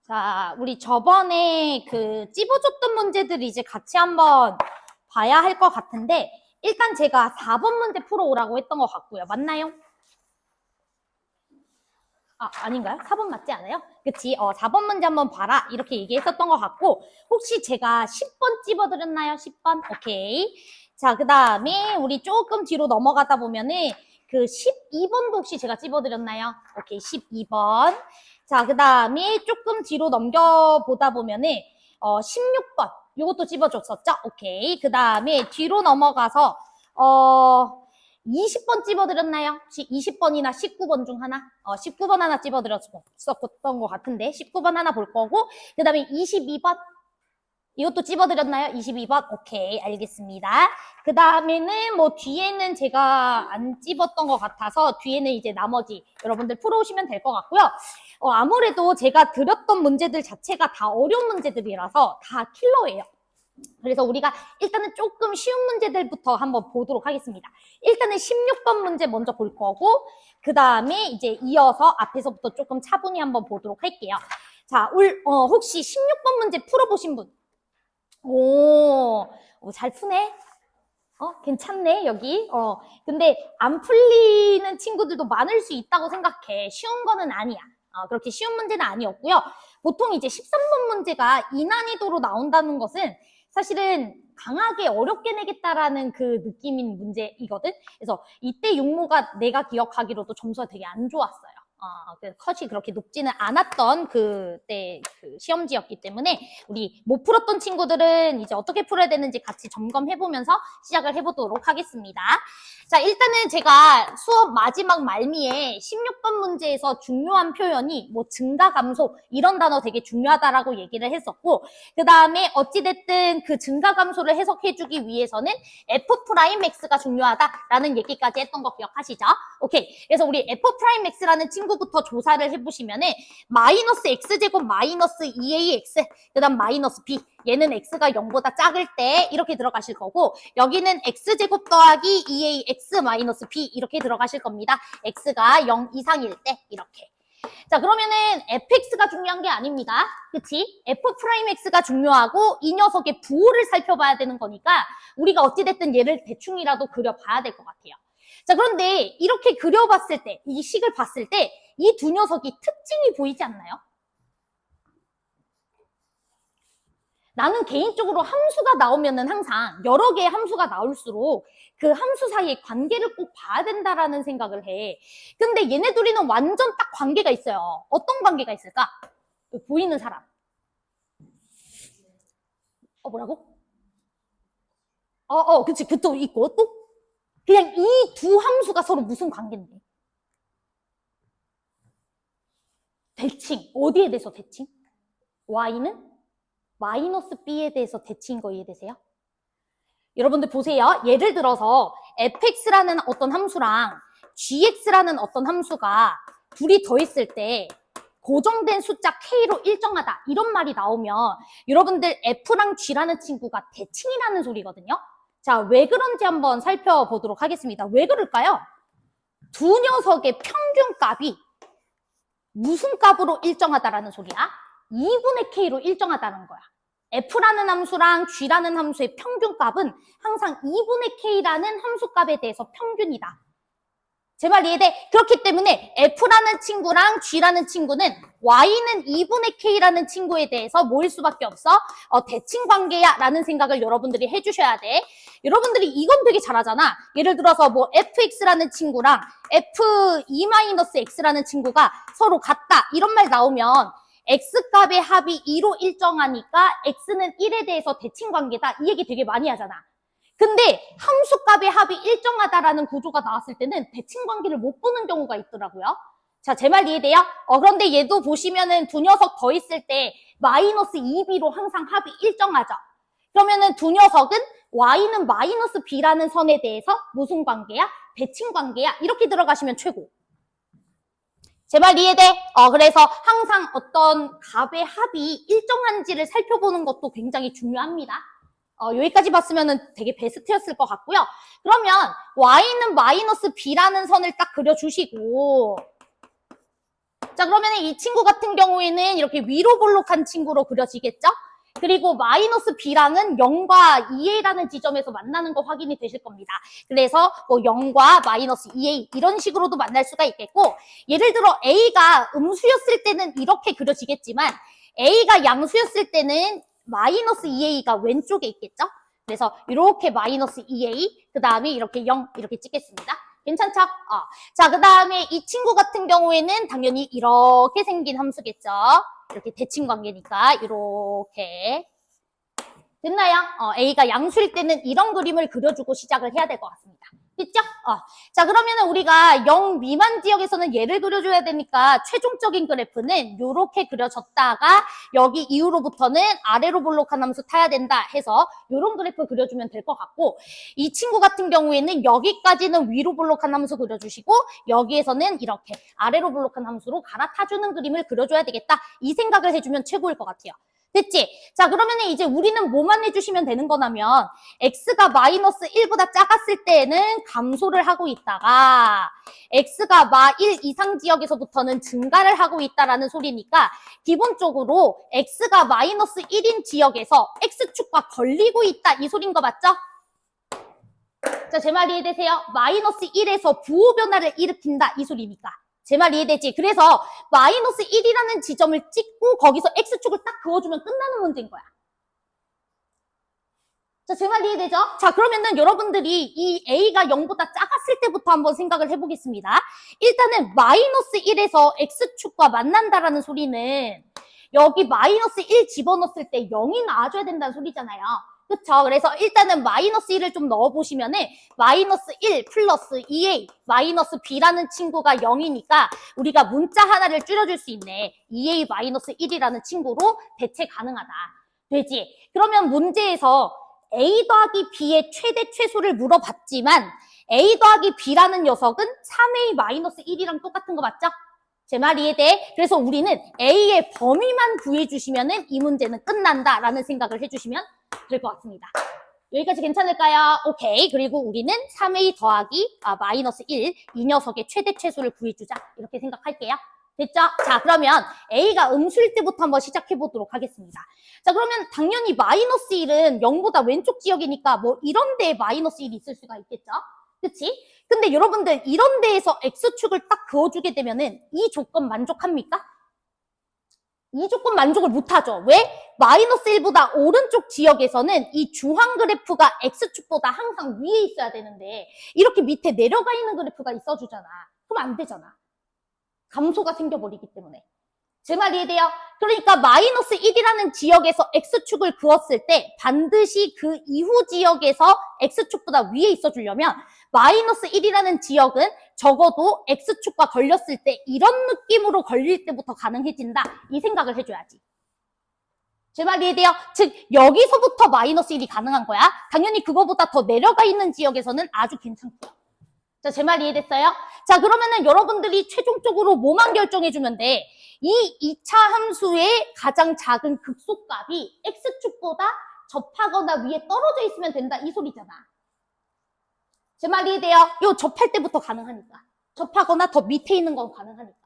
자, 우리 저번에 그 찝어줬던 문제들 이제 같이 한번 봐야 할 것 같은데, 일단 제가 4번 문제 풀어오라고 했던 것 같고요. 맞나요? 아, 아닌가요? 4번 맞지 않아요? 그치? 4번 문제 한번 봐라. 이렇게 얘기했었던 것 같고, 혹시 제가 10번 찝어드렸나요? 10번? 오케이. 자, 그 다음에 우리 조금 뒤로 넘어가다 보면은 그 12번도 혹시 제가 찝어드렸나요? 오케이, 12번. 자, 그 다음에 조금 뒤로 넘겨보다 보면은 16번. 요것도 찝어줬었죠? 오케이. 그 다음에 뒤로 넘어가서 20번 찝어드렸나요? 혹시 20번이나 19번 중 하나? 19번 하나 찝어드렸었던 것 같은데 19번 하나 볼 거고, 그 다음에 22번 이것도 찝어드렸나요? 22번? 오케이, 알겠습니다. 그 다음에는 뭐 뒤에는 제가 안 찝었던 것 같아서 뒤에는 이제 나머지 여러분들 풀어오시면 될 것 같고요. 아무래도 제가 드렸던 문제들 자체가 다 어려운 문제들이라서 다 킬러예요. 그래서 우리가 일단은 조금 쉬운 문제들부터 한번 보도록 하겠습니다. 일단은 16번 문제 먼저 볼 거고, 그 다음에 이제 이어서 앞에서부터 조금 차분히 한번 보도록 할게요. 자, 혹시 16번 문제 풀어보신 분? 잘 푸네? 괜찮네, 여기. 근데 안 풀리는 친구들도 많을 수 있다고 생각해. 쉬운 거는 아니야. 그렇게 쉬운 문제는 아니었고요. 보통 이제 13번 문제가 이난이도로 나온다는 것은 사실은 강하게 어렵게 내겠다라는 그 느낌인 문제이거든. 그래서 이때 육모가 내가 기억하기로도 점수가 되게 안 좋았어요. 컷이 그렇게 높지는 않았던 그때 그 시험지였기 때문에 우리 못 풀었던 친구들은 이제 어떻게 풀어야 되는지 같이 점검해보면서 시작을 해보도록 하겠습니다. 자, 일단은 제가 수업 마지막 말미에 16번 문제에서 중요한 표현이 뭐 증가 감소 이런 단어 되게 중요하다라고 얘기를 했었고, 그 다음에 어찌됐든 그 증가 감소를 해석해주기 위해서는 F'X가 중요하다라는 얘기까지 했던 거 기억하시죠? 오케이. 그래서 우리 F'X라는 친구부터 조사를 해보시면은 마이너스 X제곱 마이너스 2AX, 그 다음 마이너스 B, 얘는 X가 0보다 작을 때 이렇게 들어가실 거고, 여기는 X제곱 더하기 2AX 마이너스 B 이렇게 들어가실 겁니다. X가 0 이상일 때 이렇게. 자, 그러면은 fx가 중요한 게 아닙니다. 그치? f'x가 중요하고 이 녀석의 부호를 살펴봐야 되는 거니까 우리가 어찌됐든 얘를 대충이라도 그려봐야 될 것 같아요. 자, 그런데 이렇게 그려봤을 때, 이 식을 봤을 때 이 두 녀석이 특징이 보이지 않나요? 나는 개인적으로 함수가 나오면은 항상 여러 개의 함수가 나올수록 그 함수 사이의 관계를 꼭 봐야 된다라는 생각을 해. 근데 얘네 둘이는 완전 딱 관계가 있어요. 어떤 관계가 있을까? 보이는 사람. 뭐라고? 그치. 그것도 있고 또 그냥 이 두 함수가 서로 무슨 관계인데? 대칭. 어디에 대해서 대칭? y는 마이너스 b에 대해서 대칭인 거 이해되세요? 여러분들 보세요. 예를 들어서 fx라는 어떤 함수랑 gx라는 어떤 함수가 둘이 더했을 때 고정된 숫자 k로 일정하다 이런 말이 나오면 여러분들 f랑 g라는 친구가 대칭이라는 소리거든요. 자, 왜 그런지 한번 살펴보도록 하겠습니다. 왜 그럴까요? 두 녀석의 평균값이 무슨 값으로 일정하다라는 소리야? 2분의 k로 일정하다는 거야. f라는 함수랑 g라는 함수의 평균값은 항상 2분의 k라는 함수값에 대해서 평균이다. 제 말 이해돼? 그렇기 때문에 f라는 친구랑 g라는 친구는 y는 2분의 k라는 친구에 대해서 뭐일 수밖에 없어? 대칭 관계야 라는 생각을 여러분들이 해주셔야 돼. 여러분들이 이건 되게 잘하잖아. 예를 들어서 뭐 fx라는 친구랑 f2-x라는 친구가 서로 같다 이런 말 나오면 x값의 합이 2로 일정하니까 x는 1에 대해서 대칭 관계다 이 얘기 되게 많이 하잖아. 근데 함수값의 합이 일정하다라는 구조가 나왔을 때는 대칭 관계를 못 보는 경우가 있더라고요. 자, 제 말 이해돼요? 그런데 얘도 보시면은 두 녀석 더 있을 때 마이너스 2b로 항상 합이 일정하죠. 그러면은 두 녀석은 y는 마이너스 b라는 선에 대해서 무슨 관계야? 대칭 관계야. 이렇게 들어가시면 최고. 제 말 이해돼? 그래서 항상 어떤 값의 합이 일정한지를 살펴보는 것도 굉장히 중요합니다. 여기까지 봤으면 되게 베스트였을 것 같고요. 그러면 y는 마이너스 b라는 선을 딱 그려주시고 자, 그러면 이 친구 같은 경우에는 이렇게 위로 볼록한 친구로 그려지겠죠? 그리고 마이너스 b랑은 0과 2a라는 지점에서 만나는 거 확인이 되실 겁니다. 그래서 뭐 0과 마이너스 2a 이런 식으로도 만날 수가 있겠고, 예를 들어 a가 음수였을 때는 이렇게 그려지겠지만 a가 양수였을 때는 마이너스 2a가 왼쪽에 있겠죠? 그래서 이렇게 마이너스 2a, 그 다음에 이렇게 0 이렇게 찍겠습니다. 괜찮죠? 자, 그 다음에 이 친구 같은 경우에는 당연히 이렇게 생긴 함수겠죠? 이렇게 대칭 관계니까 이렇게 됐나요? A가 양수일 때는 이런 그림을 그려주고 시작을 해야 될 것 같습니다. 됐죠? 자, 그러면은 우리가 0 미만 지역에서는 얘를 그려줘야 되니까 최종적인 그래프는 이렇게 그려졌다가 여기 이후로부터는 아래로 볼록한 함수 타야 된다 해서 이런 그래프 그려주면 될 것 같고, 이 친구 같은 경우에는 여기까지는 위로 볼록한 함수 그려주시고 여기에서는 이렇게 아래로 볼록한 함수로 갈아타주는 그림을 그려줘야 되겠다, 이 생각을 해주면 최고일 것 같아요. 됐지? 자, 그러면은 이제 우리는 뭐만 해주시면 되는 거냐면 x가 마이너스 1보다 작았을 때는 감소를 하고 있다가 x가 마1 이상 지역에서부터는 증가를 하고 있다라는 소리니까 기본적으로 x가 마이너스 1인 지역에서 x축과 걸리고 있다, 이 소리인 거 맞죠? 자, 제 말 이해되세요? 마이너스 1에서 부호 변화를 일으킨다, 이 소리니까. 제 말 이해되지? 그래서 마이너스 1이라는 지점을 찍고 거기서 x축을 딱 그어주면 끝나는 문제인 거야. 자, 제 말 이해되죠? 자, 그러면은 여러분들이 이 a가 0보다 작았을 때부터 한번 생각을 해보겠습니다. 일단은 마이너스 1에서 x축과 만난다라는 소리는 여기 마이너스 1 집어넣었을 때 0이 나와줘야 된다는 소리잖아요. 그쵸? 그래서 일단은 마이너스 1을 좀 넣어보시면은 마이너스 1 플러스 2a 마이너스 b라는 친구가 0이니까 우리가 문자 하나를 줄여줄 수 있네. 2a 마이너스 1이라는 친구로 대체 가능하다. 되지? 그러면 문제에서 a 더하기 b의 최대 최소를 물어봤지만 a 더하기 b라는 녀석은 3a 마이너스 1이랑 똑같은 거 맞죠? 제 말 이해돼? 그래서 우리는 a의 범위만 구해주시면은 이 문제는 끝난다라는 생각을 해주시면 될 것 같습니다. 여기까지 괜찮을까요? 오케이. 그리고 우리는 3a 더하기 마이너스 1, 이 녀석의 최대 최소를 구해주자, 이렇게 생각할게요. 됐죠? 자, 그러면 a가 음수일 때부터 한번 시작해 보도록 하겠습니다. 자, 그러면 당연히 마이너스 1은 0보다 왼쪽 지역이니까 뭐 이런 데에 마이너스 1이 있을 수가 있겠죠? 그치? 근데 여러분들 이런 데에서 x축을 딱 그어주게 되면은 이 조건 만족합니까? 이 조건 만족을 못하죠. 왜? 마이너스 1보다 오른쪽 지역에서는 이 주황 그래프가 x축보다 항상 위에 있어야 되는데 이렇게 밑에 내려가 있는 그래프가 있어주잖아. 그럼 안 되잖아. 감소가 생겨버리기 때문에. 제 말 이해돼요? 그러니까 마이너스 1이라는 지역에서 x축을 그었을 때 반드시 그 이후 지역에서 x축보다 위에 있어주려면 마이너스 1이라는 지역은 적어도 x축과 걸렸을 때 이런 느낌으로 걸릴 때부터 가능해진다, 이 생각을 해줘야지. 제 말 이해돼요? 즉 여기서부터 마이너스 1이 가능한 거야. 당연히 그거보다 더 내려가 있는 지역에서는 아주 괜찮고요. 자, 제 말 이해됐어요? 자, 그러면은 여러분들이 최종적으로 뭐만 결정해주면 돼? 이 2차 함수의 가장 작은 극소값이 x축보다 접하거나 위에 떨어져 있으면 된다, 이 소리잖아. 제 말 이해돼요? 요 접할 때부터 가능하니까. 접하거나 더 밑에 있는 건 가능하니까.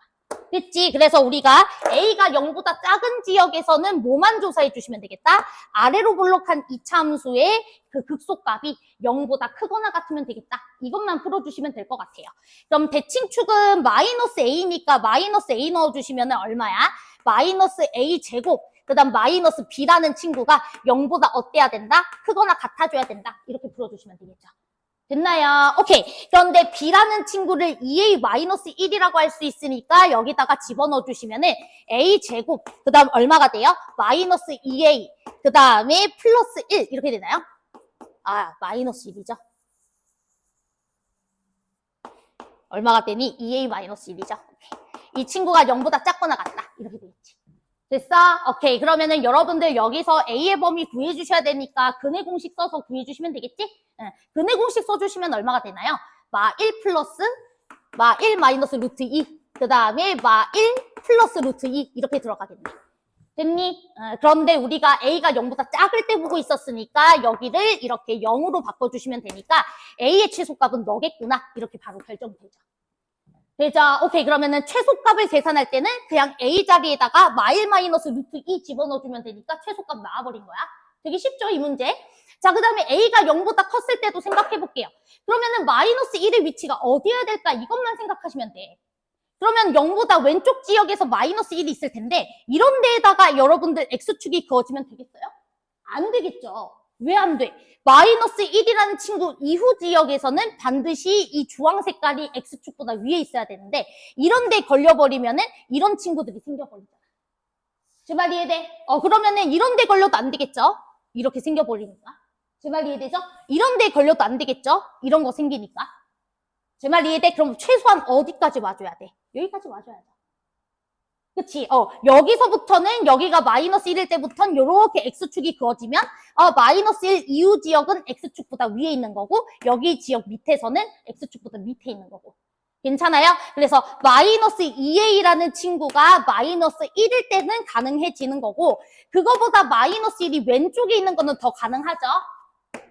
됐지? 그래서 우리가 a가 0보다 작은 지역에서는 뭐만 조사해 주시면 되겠다? 아래로 볼록한 2차 함수의 그 극소값이 0보다 크거나 같으면 되겠다. 이것만 풀어주시면 될 것 같아요. 그럼 대칭축은 마이너스 a니까 마이너스 a 넣어주시면 얼마야? 마이너스 a 제곱, 그 다음 마이너스 b라는 친구가 0보다 어때야 된다? 크거나 같아줘야 된다. 이렇게 풀어주시면 되겠죠. 됐나요? 오케이. 그런데 b라는 친구를 2a-1이라고 할 수 있으니까 여기다가 집어넣어 주시면은 a 제곱, 그 다음 얼마가 돼요? 마이너스 2a, 그 다음에 플러스 1 이렇게 되나요? 마이너스 1이죠. 얼마가 되니? 2a-1이죠. 이 친구가 0보다 작거나 같다, 이렇게 되겠지. 됐어? 오케이. 그러면은 여러분들 여기서 a의 범위 구해주셔야 되니까 근해 공식 써서 구해주시면 되겠지? 근해 공식 써주시면 얼마가 되나요? 마1 플러스 마1 마이너스 루트 2, 그 다음에 마1 플러스 루트 2 이렇게 들어가겠네. 됐니? 그런데 우리가 a가 0보다 작을 때 보고 있었으니까 여기를 이렇게 0으로 바꿔주시면 되니까 a의 최소값은 너겠구나, 이렇게 바로 결정되죠. 되죠? 오케이. 그러면은 최소값을 계산할 때는 그냥 A 자리에다가 마일 마이너스 루트 2 집어넣어주면 되니까 최소값 나와버린 거야. 되게 쉽죠, 이 문제? 자, 그 다음에 A가 0보다 컸을 때도 생각해 볼게요. 그러면은 마이너스 1의 위치가 어디여야 될까? 이것만 생각하시면 돼. 그러면 0보다 왼쪽 지역에서 마이너스 1이 있을 텐데 이런 데에다가 여러분들 X축이 그어지면 되겠어요? 안 되겠죠. 왜 안 돼? 마이너스 1이라는 친구 이후 지역에서는 반드시 이 주황 색깔이 X축보다 위에 있어야 되는데 이런 데 걸려버리면은 이런 친구들이 생겨버리잖아. 제 말 이해돼? 그러면은 이런 데 걸려도 안 되겠죠? 이렇게 생겨버리니까. 제 말 이해되죠? 이런 데 걸려도 안 되겠죠? 이런 거 생기니까. 제 말 이해돼? 그럼 최소한 어디까지 와줘야 돼? 여기까지 와줘야죠. 그치? 여기서부터는 여기가 마이너스 1일 때부터는 이렇게 X축이 그어지면 마이너스 1 이후 지역은 X축보다 위에 있는 거고 여기 지역 밑에서는 X축보다 밑에 있는 거고. 괜찮아요? 그래서 마이너스 2A라는 친구가 마이너스 1일 때는 가능해지는 거고 그거보다 마이너스 1이 왼쪽에 있는 거는 더 가능하죠?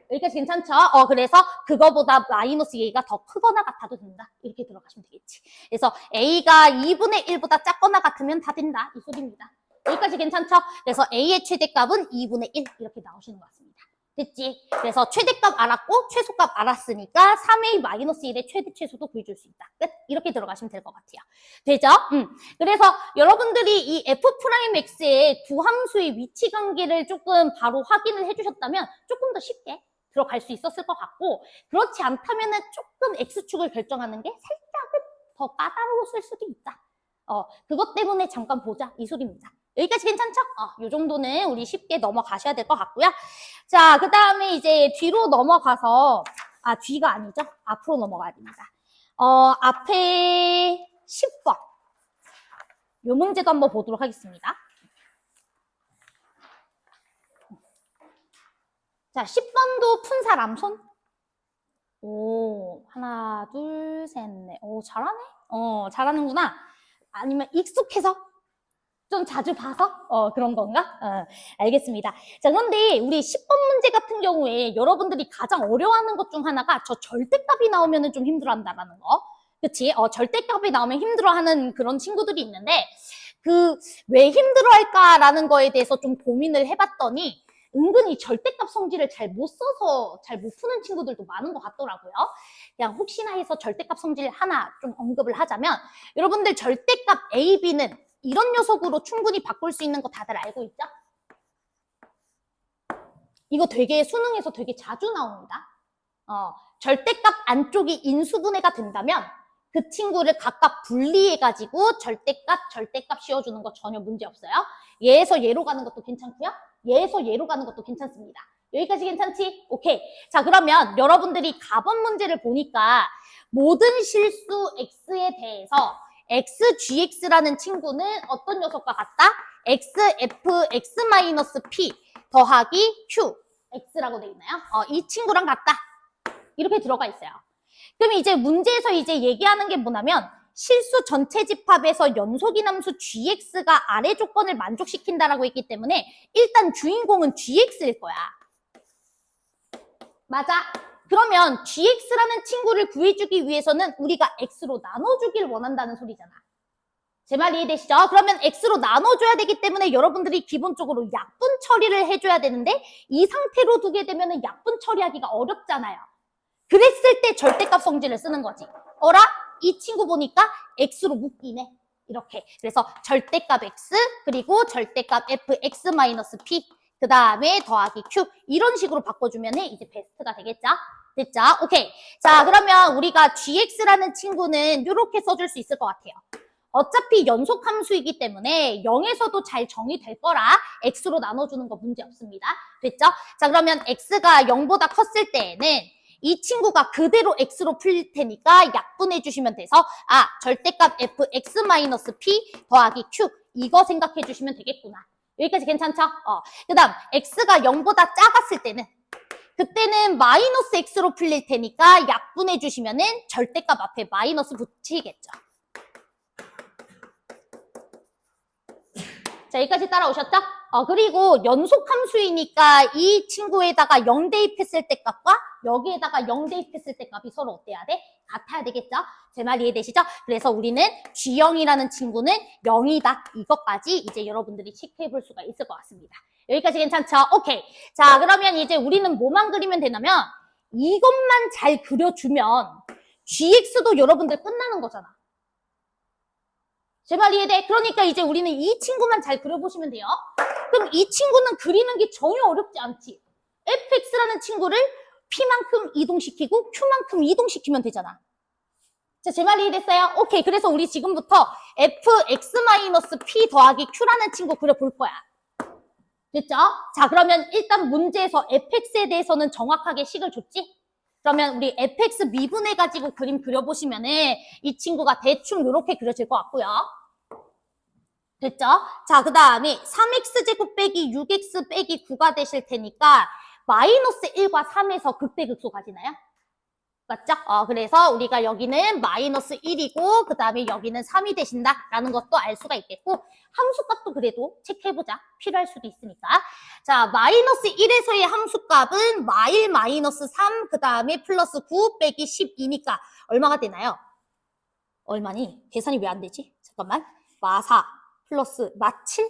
여기까지 괜찮죠? 그래서 그거보다 마이너스 A가 더 크거나 같아도 된다. 이렇게 들어가시면 되겠지. 그래서 A가 2분의 1보다 작거나 같으면 다 된다. 이 소리입니다. 여기까지 괜찮죠? 그래서 A의 최대값은 2분의 1 이렇게 나오시는 것 같습니다. 됐지? 그래서 최대값 알았고 최소값 알았으니까 3A 마이너스 1의 최대 최소도 구해줄 수 있다. 끝? 이렇게 들어가시면 될 것 같아요. 되죠? 그래서 여러분들이 이 F'X의 두 함수의 위치 관계를 조금 바로 확인을 해주셨다면 조금 더 쉽게 들어갈 수 있었을 것 같고 그렇지 않다면은 조금 X축을 결정하는 게 살짝은 더 까다로웠을 수도 있다. 그것 때문에 잠깐 보자 이 소리입니다. 여기까지 괜찮죠? 요 정도는 우리 쉽게 넘어가셔야 될 것 같고요. 자, 그 다음에 이제 뒤로 넘어가서 뒤가 아니죠? 앞으로 넘어가야 됩니다. 앞에 10번 요 문제도 한번 보도록 하겠습니다. 자, 10번도 푼 사람 손? 오, 하나, 둘, 셋, 넷. 오, 잘하네? 잘하는구나. 아니면 익숙해서? 좀 자주 봐서? 그런 건가? 알겠습니다. 자, 그런데 우리 10번 문제 같은 경우에 여러분들이 가장 어려워하는 것 중 하나가 저 절대값이 나오면 좀 힘들어한다라는 거. 그치? 절대값이 나오면 힘들어하는 그런 친구들이 있는데 왜 힘들어할까라는 거에 대해서 좀 고민을 해봤더니 은근히 절대값 성질을 잘 못 써서 잘 못 푸는 친구들도 많은 것 같더라고요. 그냥 혹시나 해서 절대값 성질 하나 좀 언급을 하자면 여러분들 절대값 A, B는 이런 녀석으로 충분히 바꿀 수 있는 거 다들 알고 있죠? 이거 되게 수능에서 되게 자주 나옵니다. 절대값 안쪽이 인수분해가 된다면 그 친구를 각각 분리해가지고 절대값 씌워주는 거 전혀 문제 없어요. 얘에서 얘로 가는 것도 괜찮고요. 얘에서 얘로 가는 것도 괜찮습니다. 여기까지 괜찮지? 오케이. 자, 그러면 여러분들이 가번 문제를 보니까 모든 실수 X에 대해서 XGX라는 친구는 어떤 녀석과 같다? XFX-P 더하기 Q X라고 돼 있나요? 이 친구랑 같다. 이렇게 들어가 있어요. 그럼 이제 문제에서 이제 얘기하는 게 뭐냐면 실수 전체 집합에서 연속인함수 GX가 아래 조건을 만족시킨다라고 했기 때문에 일단 주인공은 GX일 거야. 맞아? 그러면 GX라는 친구를 구해주기 위해서는 우리가 X로 나눠주길 원한다는 소리잖아. 제 말 이해되시죠? 그러면 X로 나눠줘야 되기 때문에 여러분들이 기본적으로 약분 처리를 해줘야 되는데 이 상태로 두게 되면 약분 처리하기가 어렵잖아요. 그랬을 때 절대값 성질을 쓰는 거지. 어라? 이 친구 보니까 X로 묶이네. 이렇게. 그래서 절대값 X 그리고 절대값 Fx-P 그 다음에 더하기 Q 이런 식으로 바꿔주면 이제 베스트가 되겠죠? 됐죠? 오케이. 자, 그러면 우리가 GX라는 친구는 이렇게 써줄 수 있을 것 같아요. 어차피 연속 함수이기 때문에 0에서도 잘 정의될 거라 X로 나눠주는 거 문제 없습니다. 됐죠? 자, 그러면 X가 0보다 컸을 때에는 이 친구가 그대로 X로 풀릴 테니까 약분해 주시면 돼서 절대값 Fx-P 더하기 Q 이거 생각해 주시면 되겠구나. 여기까지 괜찮죠? 그 다음 X가 0보다 작았을 때는 그때는 마이너스 X로 풀릴 테니까 약분해 주시면은 절대값 앞에 마이너스 붙이겠죠. 자, 자, 여기까지 따라오셨죠? 그리고 연속 함수이니까 이 친구에다가 0 대입했을 때 값과 여기에다가 0 대입했을 때 값이 서로 어때야 돼? 같아야 되겠죠? 제 말 이해되시죠? 그래서 우리는 G형이라는 친구는 0이다. 이것까지 이제 여러분들이 체크해 볼 수가 있을 것 같습니다. 여기까지 괜찮죠? 오케이. 자, 그러면 이제 우리는 뭐만 그리면 되냐면 이것만 잘 그려주면 GX도 여러분들 끝나는 거잖아. 제 말 이해돼? 그러니까 이제 우리는 이 친구만 잘 그려보시면 돼요. 그럼 이 친구는 그리는 게 전혀 어렵지 않지. fx라는 친구를 p만큼 이동시키고 q만큼 이동시키면 되잖아. 자, 제 말 이해됐어요? 오케이. 그래서 우리 지금부터 fx-p 더하기 q라는 친구 그려볼 거야. 됐죠? 자, 그러면 일단 문제에서 fx에 대해서는 정확하게 식을 줬지? 그러면 우리 fx 미분해가지고 그림 그려보시면은 이 친구가 대충 이렇게 그려질 것 같고요. 됐죠? 자, 그 다음에 3x제곱 빼기 6x 빼기 9가 되실 테니까 마이너스 1과 3에서 극대극소 가지나요? 맞죠? 그래서 우리가 여기는 마이너스 1이고 그 다음에 여기는 3이 되신다라는 것도 알 수가 있겠고 함수값도 그래도 체크해보자. 필요할 수도 있으니까. 자, 마이너스 1에서의 함수값은 마1 마이너스 3 그 다음에 플러스 9 빼기 12니까 얼마가 되나요? 얼마니? 계산이 왜 안 되지? 잠깐만. 마4 플러스 마7?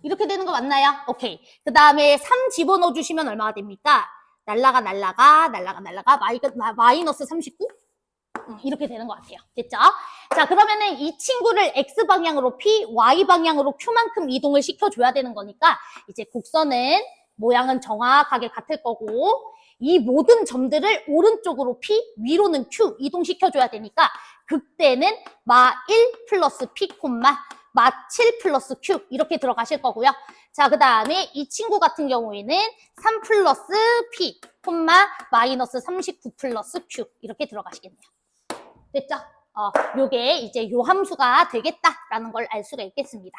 이렇게 되는 거 맞나요? 오케이. 그 다음에 3 집어넣어 주시면 얼마가 됩니까? 날라가 마이너스 39? 이렇게 되는 것 같아요. 됐죠? 자, 그러면은 이 친구를 X방향으로 P, Y방향으로 Q만큼 이동을 시켜줘야 되는 거니까 이제 곡선은 모양은 정확하게 같을 거고 이 모든 점들을 오른쪽으로 P, 위로는 Q 이동시켜줘야 되니까 극대는 마1 플러스 P, 마7 플러스 Q 이렇게 들어가실 거고요. 자, 그 다음에 이 친구 같은 경우에는 3 플러스 P, 마이너스 39 플러스 Q 이렇게 들어가시겠네요. 됐죠? 요게 이제 요 함수가 되겠다라는 걸 알 수가 있겠습니다.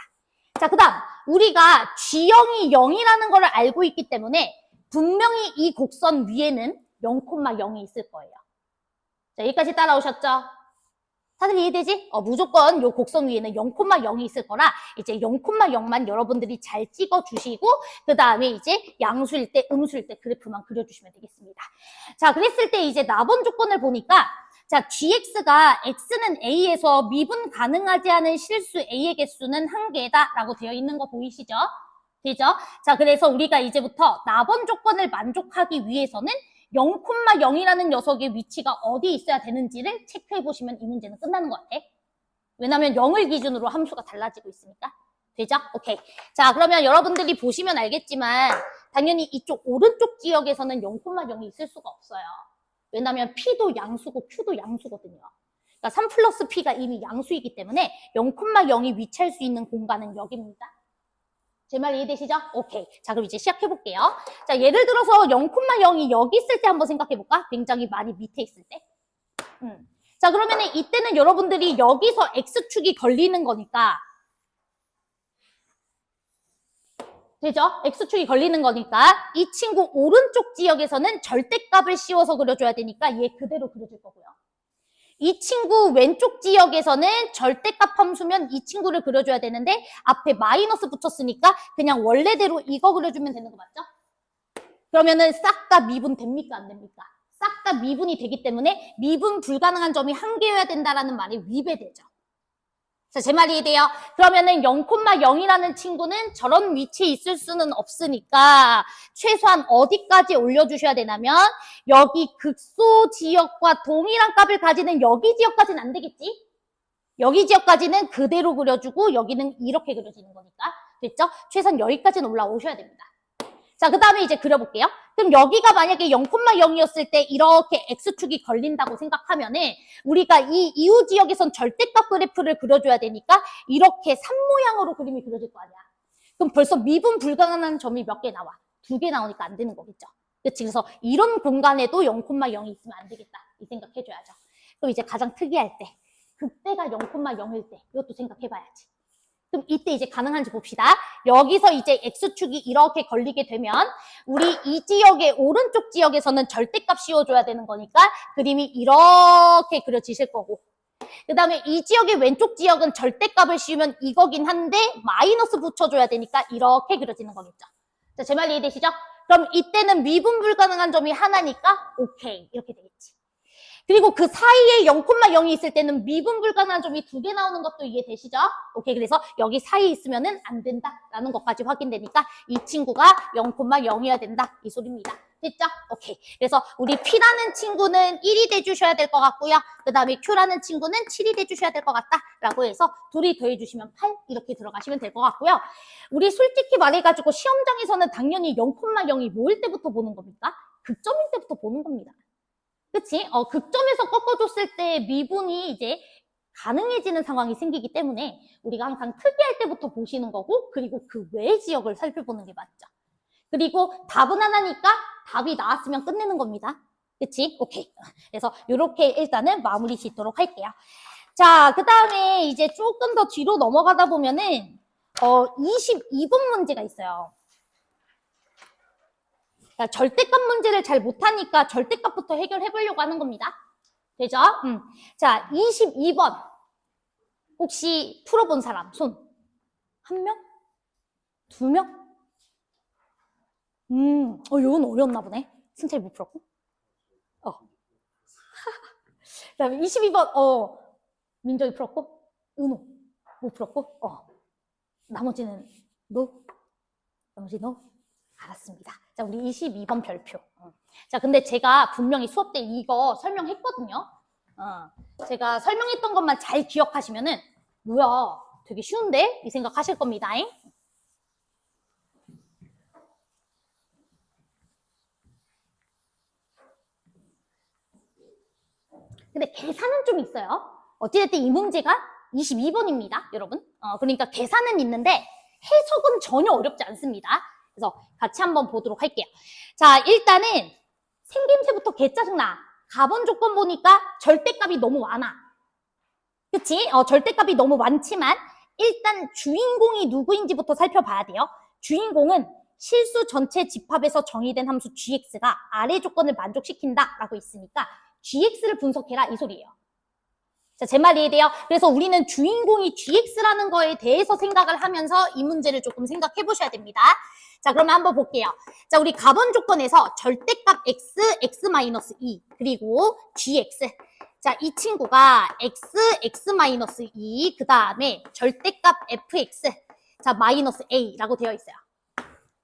자, 그 다음 우리가 G형이 0이라는 걸 알고 있기 때문에 분명히 이 곡선 위에는 0,0이 있을 거예요. 자, 여기까지 따라오셨죠? 다들 이해되지? 무조건 요 곡선 위에는 0,0이 있을 거라 이제 0,0만 여러분들이 잘 찍어주시고 그 다음에 이제 양수일 때, 음수일 때 그래프만 그려주시면 되겠습니다. 자, 그랬을 때 이제 나번 조건을 보니까 자, gx가 x는 a에서 미분 가능하지 않은 실수 a의 개수는 1개다 라고 되어 있는 거 보이시죠? 되죠? 자, 그래서 우리가 이제부터 나번 조건을 만족하기 위해서는 0,0이라는 녀석의 위치가 어디 있어야 되는지를 체크해 보시면 이 문제는 끝나는 것 같아. 왜냐면 0을 기준으로 함수가 달라지고 있으니까. 되죠? 오케이. 자, 그러면 여러분들이 보시면 알겠지만 당연히 이쪽 오른쪽 지역에서는 0,0이 있을 수가 없어요. 왜냐면 P도 양수고 Q도 양수거든요. 그러니까 3 플러스 P가 이미 양수이기 때문에 0,0이 위치할 수 있는 공간은 여기입니다. 제 말 이해되시죠? 오케이. 자, 그럼 이제 시작해볼게요. 자, 예를 들어서 0,0이 여기 있을 때 한번 생각해볼까? 굉장히 많이 밑에 있을 때. 자, 그러면은 이때는 여러분들이 여기서 X축이 걸리는 거니까. 되죠? X축이 걸리는 거니까 이 친구 오른쪽 지역에서는 절대값을 씌워서 그려줘야 되니까 얘 그대로 그려줄 거고요. 이 친구 왼쪽 지역에서는 절대값 함수면 이 친구를 그려줘야 되는데 앞에 마이너스 붙였으니까 그냥 원래대로 이거 그려주면 되는 거 맞죠? 그러면은 싹 다 미분 됩니까? 안 됩니까? 싹 다 미분이 되기 때문에 미분 불가능한 점이 1개여야 된다라는 말이 위배되죠. 자, 제 말이 이해돼요? 그러면은 0,0이라는 친구는 저런 위치에 있을 수는 없으니까 최소한 어디까지 올려주셔야 되냐면 여기 극소 지역과 동일한 값을 가지는 여기 지역까지는 안 되겠지? 여기 지역까지는 그대로 그려주고 여기는 이렇게 그려지는 거니까. 됐죠? 최소한 여기까지는 올라오셔야 됩니다. 자, 그 다음에 이제 그려볼게요. 그럼 여기가 만약에 0,0이었을 때 이렇게 X축이 걸린다고 생각하면은 우리가 이 이후 지역에선 절대값 그래프를 그려줘야 되니까 이렇게 산 모양으로 그림이 그려질 거 아니야. 그럼 벌써 미분 불가능한 점이 몇 개 나와? 2개 나오니까 안 되는 거겠죠. 그치? 그래서 이런 공간에도 0,0이 있으면 안 되겠다. 이 생각해줘야죠. 그럼 이제 가장 특이할 때, 그때가 0,0일 때 이것도 생각해봐야지. 그럼 이때 이제 가능한지 봅시다. 여기서 이제 X축이 이렇게 걸리게 되면 우리 이 지역의 오른쪽 지역에서는 절대값 씌워줘야 되는 거니까 그림이 이렇게 그려지실 거고 그 다음에 이 지역의 왼쪽 지역은 절대값을 씌우면 이거긴 한데 마이너스 붙여줘야 되니까 이렇게 그려지는 거겠죠. 자, 제 말 이해되시죠? 그럼 이때는 미분 불가능한 점이 하나니까 오케이 이렇게 되겠지. 그리고 그 사이에 0,0이 있을 때는 미분 불가능한 점이 2개 나오는 것도 이해되시죠? 오케이, 그래서 여기 사이에 있으면은 안 된다라는 것까지 확인되니까 이 친구가 0,0이어야 된다 이 소리입니다. 됐죠? 오케이. 그래서 우리 P라는 친구는 1이 돼주셔야 될 것 같고요. 그 다음에 Q라는 친구는 7이 돼주셔야 될 것 같다라고 해서 둘이 더해주시면 8 이렇게 들어가시면 될 것 같고요. 우리 솔직히 말해가지고 시험장에서는 당연히 0,0이 뭐일 때부터 보는 겁니까? 극점일 때부터 보는 겁니다. 그치? 극점에서 꺾어줬을 때 미분이 이제 가능해지는 상황이 생기기 때문에 우리가 항상 특이할 때부터 보시는 거고, 그리고 그 외의 지역을 살펴보는 게 맞죠. 그리고 답은 하나니까 답이 나왔으면 끝내는 겁니다. 그치? 오케이. 그래서 이렇게 일단은 마무리 짓도록 할게요. 자, 그 다음에 이제 조금 더 뒤로 넘어가다 보면은 22번 문제가 있어요. 그러니까 절대값 문제를 잘 못하니까 절대값부터 해결해 보려고 하는 겁니다. 되죠? 자, 22번. 혹시 풀어본 사람, 손. 1명? 2명? 이건 어려웠나 보네. 승철이 못 풀었고. 그 다음에 22번, 민정이 풀었고. 은호, 못 풀었고. 나머지는 너? 나머지 너? 알았습니다. 자, 우리 22번 별표. 자, 근데 제가 분명히 수업 때 이거 설명했거든요. 제가 설명했던 것만 잘 기억하시면은, 뭐야, 되게 쉬운데? 이 생각 하실 겁니다. 근데 계산은 좀 있어요. 어찌됐든 이 문제가 22번입니다, 여러분. 그러니까 계산은 있는데 해석은 전혀 어렵지 않습니다. 그래서 같이 한번 보도록 할게요. 자, 일단은 생김새부터 개짜증나. 가번 조건 보니까 절대값이 너무 많아. 그치? 절대값이 너무 많지만 일단 주인공이 누구인지부터 살펴봐야 돼요. 주인공은 실수 전체 집합에서 정의된 함수 gx가 아래 조건을 만족시킨다라고 있으니까 gx를 분석해라 이 소리예요. 자, 제 말 이해돼요? 그래서 우리는 주인공이 gx라는 거에 대해서 생각을 하면서 이 문제를 조금 생각해 보셔야 됩니다. 자, 그러면 한번 볼게요. 자, 우리 가번 조건에서 절대값 x, x-2 그리고 gx. 자, 이 친구가 x, x-2 그 다음에 절대값 fx 자, 마이너스 a라고 되어 있어요.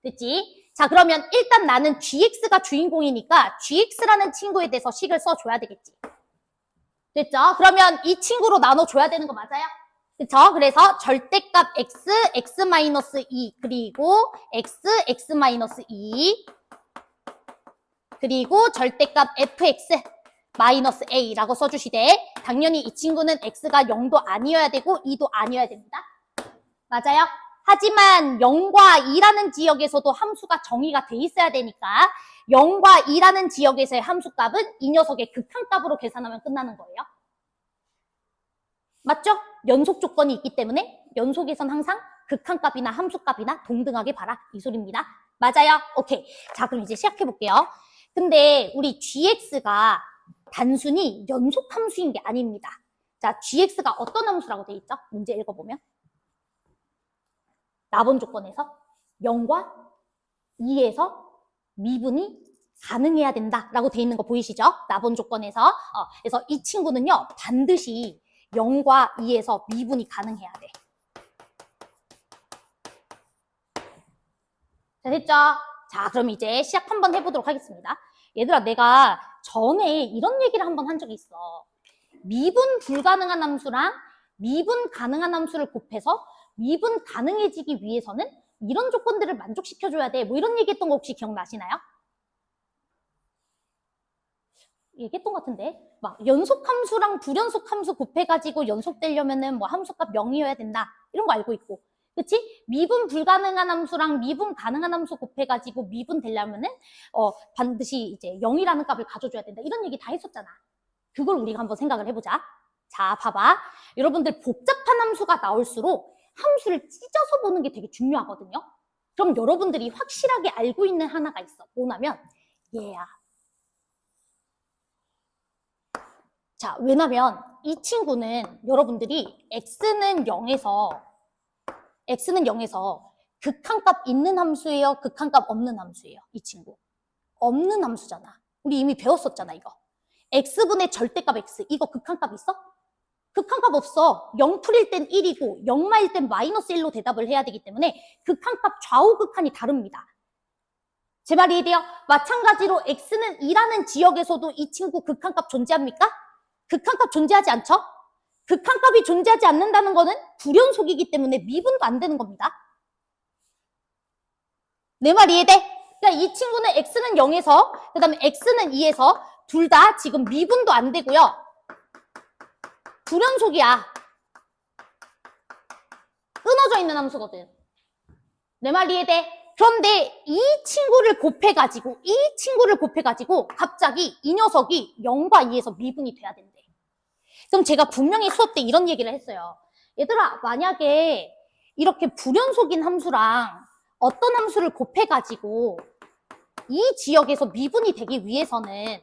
됐지? 자, 그러면 일단 나는 gx가 주인공이니까 gx라는 친구에 대해서 식을 써줘야 되겠지. 됐죠? 그러면 이 친구로 나눠줘야 되는 거 맞아요? 그쵸? 그래서 절대값 x, x-2 그리고 x, x-2 그리고 절대값 fx 마이너스 a라고 써주시되 당연히 이 친구는 x가 0도 아니어야 되고 2도 아니어야 됩니다. 맞아요? 하지만 0과 2라는 지역에서도 함수가 정의가 돼 있어야 되니까 0과 2라는 지역에서의 함수값은 이 녀석의 극한값으로 계산하면 끝나는 거예요. 맞죠? 연속 조건이 있기 때문에 연속에선 항상 극한값이나 함수값이나 동등하게 봐라 이 소리입니다. 맞아요? 오케이. 자, 그럼 이제 시작해 볼게요. 근데 우리 gx가 단순히 연속 함수인 게 아닙니다. 자, gx가 어떤 함수라고 돼 있죠? 문제 읽어보면 나번 조건에서 0과 2에서 미분이 가능해야 된다라고 돼 있는 거 보이시죠? 나번 조건에서 그래서 이 친구는요 반드시 0과 2에서 미분이 가능해야 돼. 자, 됐죠? 자, 그럼 이제 시작 한번 해보도록 하겠습니다. 얘들아, 내가 전에 이런 얘기를 한번 한 적이 있어. 미분 불가능한 함수랑 미분 가능한 함수를 곱해서 미분 가능해지기 위해서는 이런 조건들을 만족시켜줘야 돼. 뭐 이런 얘기했던 거 혹시 기억나시나요? 얘기했던 것 같은데 막 연속함수랑 불연속함수 곱해가지고 연속되려면은 뭐 함수값 0이어야 된다 이런 거 알고 있고 그치? 미분 불가능한 함수랑 미분 가능한 함수 곱해가지고 미분 되려면은 반드시 이제 0이라는 값을 가져줘야 된다 이런 얘기 다 했었잖아. 그걸 우리가 한번 생각을 해보자. 자, 봐봐. 여러분들 복잡한 함수가 나올수록 함수를 찢어서 보는 게 되게 중요하거든요. 그럼 여러분들이 확실하게 알고 있는 하나가 있어. 뭐냐면 얘야. 자, 왜냐면 이 친구는 여러분들이 x는 0에서 극한값 있는 함수예요? 극한값 없는 함수예요? 이 친구. 없는 함수잖아. 우리 이미 배웠었잖아, 이거. x분의 절대값 x. 이거 극한값 있어? 극한값 없어. 0풀일 땐 1이고 0마일 땐 마이너스 1로 대답을 해야 되기 때문에 극한값 좌우 극한이 다릅니다. 제 말 이해돼요? 마찬가지로 x는 2라는 지역에서도 이 친구 극한값 존재합니까? 극한값 존재하지 않죠? 극한값이 존재하지 않는다는 거는 불연속이기 때문에 미분도 안 되는 겁니다. 내 말 이해돼? 그러니까 이 친구는 x는 0에서 그 다음에 x는 2에서 둘 다 지금 미분도 안 되고요. 불연속이야. 끊어져 있는 함수거든. 내 말 이해돼? 그런데 이 친구를 곱해가지고 갑자기 이 녀석이 0과 2에서 미분이 돼야 된대. 그럼 제가 분명히 수업 때 이런 얘기를 했어요. 얘들아, 만약에 이렇게 불연속인 함수랑 어떤 함수를 곱해가지고 이 지역에서 미분이 되기 위해서는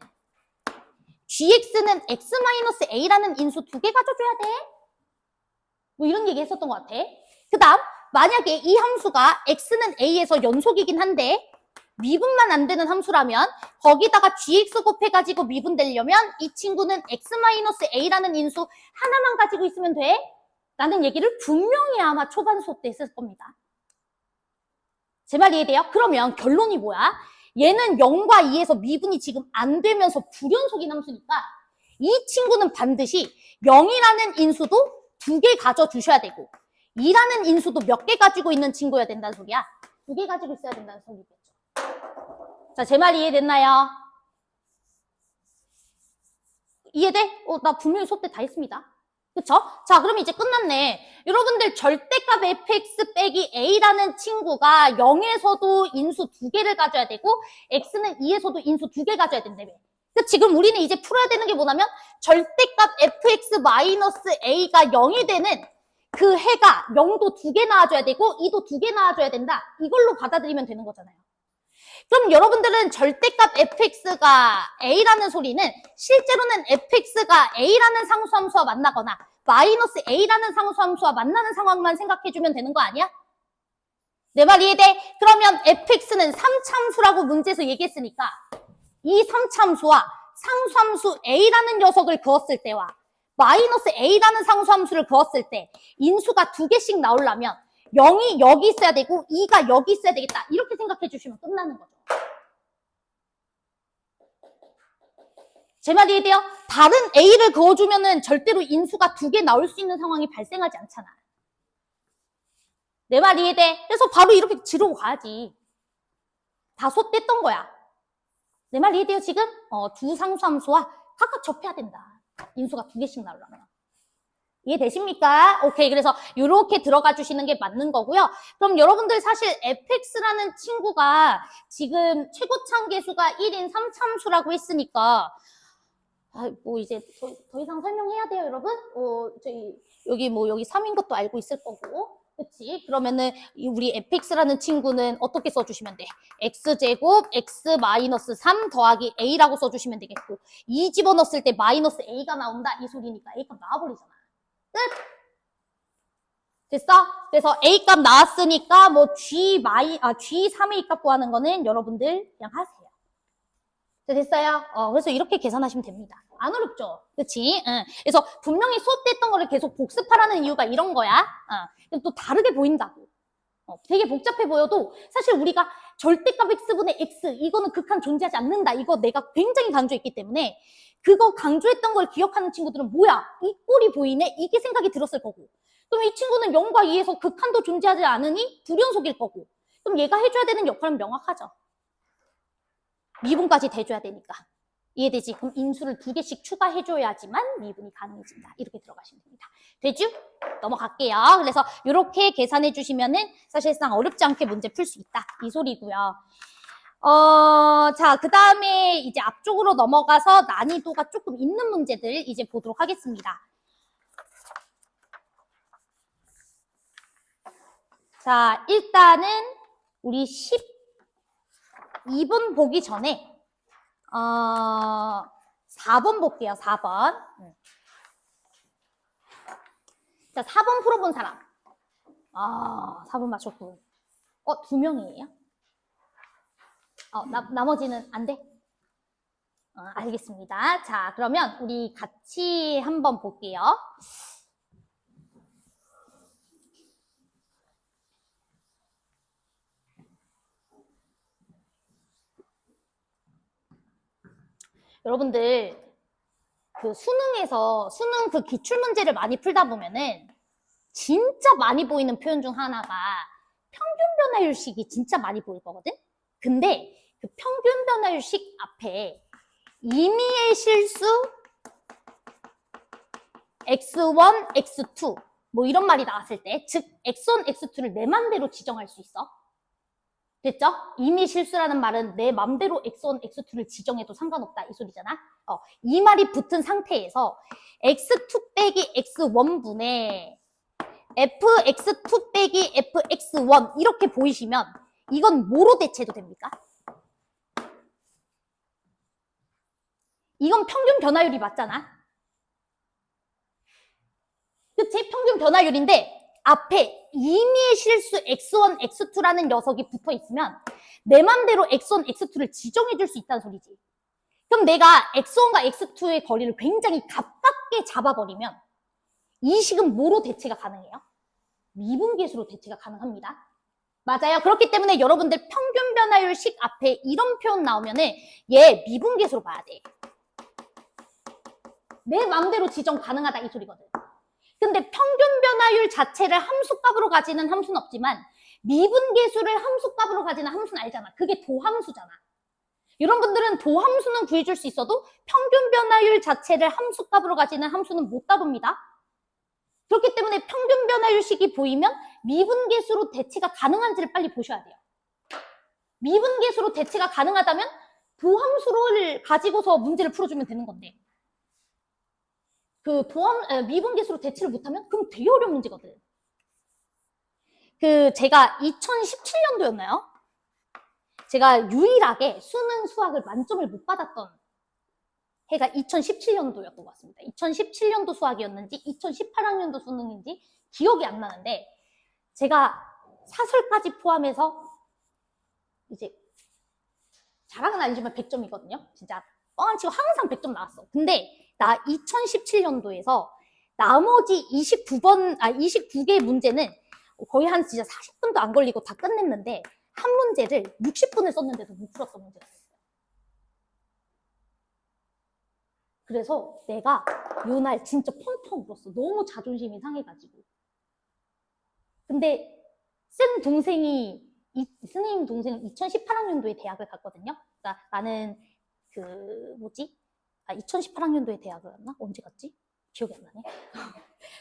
gx는 x-a라는 인수 2개 가져줘야 돼. 뭐 이런 얘기 했었던 것 같아. 그 다음 만약에 이 함수가 x는 a에서 연속이긴 한데 미분만 안 되는 함수라면 거기다가 gx 곱해가지고 미분되려면 이 친구는 x-a라는 인수 하나만 가지고 있으면 돼? 라는 얘기를 분명히 아마 초반 수업 때 했을 겁니다. 제 말 이해돼요? 그러면 결론이 뭐야? 얘는 0과 2에서 미분이 지금 안 되면서 불연속인 함수니까 이 친구는 반드시 0이라는 인수도 2개 가져주셔야 되고 2라는 인수도 몇 개 가지고 있는 친구여야 된다는 소리야. 2개 가지고 있어야 된다는 소리겠죠. 자, 제 말 이해됐나요? 이해돼? 나 분명히 수업 때 다 했습니다. 그쵸? 자, 그럼 이제 끝났네. 여러분들 절대값 fx 빼기 a라는 친구가 0에서도 인수 2개를 가져야 되고 x는 2에서도 인수 2개 가져야 된다며. 그러니까 지금 우리는 이제 풀어야 되는 게 뭐냐면 절대값 fx 마이너스 a가 0이 되는 그 해가 0도 2개 나와줘야 되고 2도 2개 나와줘야 된다. 이걸로 받아들이면 되는 거잖아요. 그럼 여러분들은 절대값 fx가 a라는 소리는 실제로는 fx가 a라는 상수함수와 만나거나 마이너스 a라는 상수함수와 만나는 상황만 생각해주면 되는 거 아니야? 내 말 이해돼? 그러면 fx는 3차함수라고 문제에서 얘기했으니까 이 3차함수와 상수함수 a라는 녀석을 그었을 때와 마이너스 a라는 상수함수를 그었을 때 인수가 2개씩 나오려면 0이 여기 있어야 되고 2가 여기 있어야 되겠다. 이렇게 생각해 주시면 끝나는 거죠. 제 말 이해돼요? 다른 A를 그어주면은 절대로 인수가 2개 나올 수 있는 상황이 발생하지 않잖아. 내 말 이해돼? 그래서 바로 이렇게 지르고 가야지. 다 솥됐던 거야. 내 말 이해돼요, 지금? 두 상수함수와 각각 접해야 된다. 인수가 2개씩 나오려면. 이해되십니까? 오케이. 그래서 이렇게 들어가 주시는 게 맞는 거고요. 그럼 여러분들 사실 fx라는 친구가 지금 최고참 계수가 1인 3참수라고 했으니까 뭐 이제 더 이상 설명해야 돼요, 여러분? 여기 3인 것도 알고 있을 거고. 그치? 그러면은 우리 fx라는 친구는 어떻게 써주시면 돼? x제곱 x-3 더하기 a라고 써주시면 되겠고 2 집어넣었을 때 마이너스 a가 나온다 이 소리니까 a값 나와버리잖아. 끝! 됐어? 그래서 a값 나왔으니까 뭐 g3의 값 구하는 거는 여러분들 그냥 하세요. 됐어요? 그래서 이렇게 계산하시면 됩니다. 안 어렵죠? 그치? 응. 그래서 분명히 수업 때 했던 거를 계속 복습하라는 이유가 이런 거야. 또 다르게 보인다고. 되게 복잡해 보여도 사실 우리가 절대값 x분의 x 이거는 극한 존재하지 않는다. 이거 내가 굉장히 강조했기 때문에 그거 강조했던 걸 기억하는 친구들은 뭐야? 이 꼴이 보이네? 이게 생각이 들었을 거고. 그럼 이 친구는 0과 2에서 극한도 존재하지 않으니 불연속일 거고. 그럼 얘가 해줘야 되는 역할은 명확하죠. 미분까지 대줘야 되니까. 이해되지? 그럼 인수를 2개씩 추가해줘야지만 미분이 가능해진다. 이렇게 들어가시면 됩니다. 되죠? 넘어갈게요. 그래서 이렇게 계산해 주시면은 사실상 어렵지 않게 문제 풀 수 있다. 이 소리고요. 자, 그 다음에 이제 앞쪽으로 넘어가서 난이도가 조금 있는 문제들 이제 보도록 하겠습니다. 자, 일단은 우리 12번 보기 전에 4번 볼게요. 4번. 자, 4번 풀어본 사람. 아, 4번 맞췄군. 2명이에요? 나머지는 안 돼? 알겠습니다. 자, 그러면 우리 같이 한번 볼게요. 여러분들, 그 수능 그 기출문제를 많이 풀다 보면은 진짜 많이 보이는 표현 중 하나가 평균 변화율식이 진짜 많이 보일 거거든? 근데 그 평균 변화율식 앞에 임의의 실수 x1, x2 뭐 이런 말이 나왔을 때, 즉 x1, x2를 내 맘대로 지정할 수 있어. 됐죠? 임의 실수라는 말은 내 맘대로 x1, x2를 지정해도 상관없다 이 소리잖아. 이 말이 붙은 상태에서 x2 빼기 x1분의 fx2 빼기 fx1 이렇게 보이시면 이건 뭐로 대체도 됩니까? 이건 평균 변화율이 맞잖아. 그치? 평균 변화율인데 앞에 임의의 실수 x1, x2라는 녀석이 붙어 있으면 내 맘대로 x1, x2를 지정해 줄 수 있다는 소리지. 그럼 내가 x1과 x2의 거리를 굉장히 가깝게 잡아버리면 이 식은 뭐로 대체가 가능해요? 미분계수로 대체가 가능합니다. 맞아요. 그렇기 때문에 여러분들 평균 변화율식 앞에 이런 표현 나오면은 얘 미분계수로 봐야 돼. 내 맘대로 지정 가능하다 이 소리거든. 근데 평균 변화율 자체를 함수값으로 가지는 함수는 없지만 미분계수를 함수값으로 가지는 함수는 알잖아. 그게 도함수잖아. 여러분들은 도함수는 구해줄 수 있어도 평균 변화율 자체를 함수값으로 가지는 함수는 못 다룹니다. 그렇기 때문에 평균 변화율식이 보이면 미분계수로 대체가 가능한지를 빨리 보셔야 돼요. 미분계수로 대체가 가능하다면 도함수를 가지고서 문제를 풀어주면 되는 건데 미분계수로 대체를 못하면 그럼 되게 어려운 문제거든. 제가 2017년도였나요? 제가 유일하게 수능 수학을 만점을 못 받았던 해가 2017년도였던 것 같습니다. 2017년도 수학이었는지 2018학년도 수능인지 기억이 안 나는데 제가 사설까지 포함해서 이제 자랑은 아니지만 100점이거든요. 진짜 뻥치고 항상 100점 나왔어. 근데 나 2017년도에서 나머지 29개 문제는 거의 한 진짜 40분도 안 걸리고 다 끝냈는데 한 문제를 60분을 썼는데도 못 풀었던 문제가 있어요. 그래서 내가 요날 진짜 펑펑 울었어. 너무 자존심이 상해가지고. 근데 선생님 동생은 2018학년도에 대학을 갔거든요. 그러니까 나는 2018학년도에 대학을 갔나? 언제 갔지? 기억이 안 나네.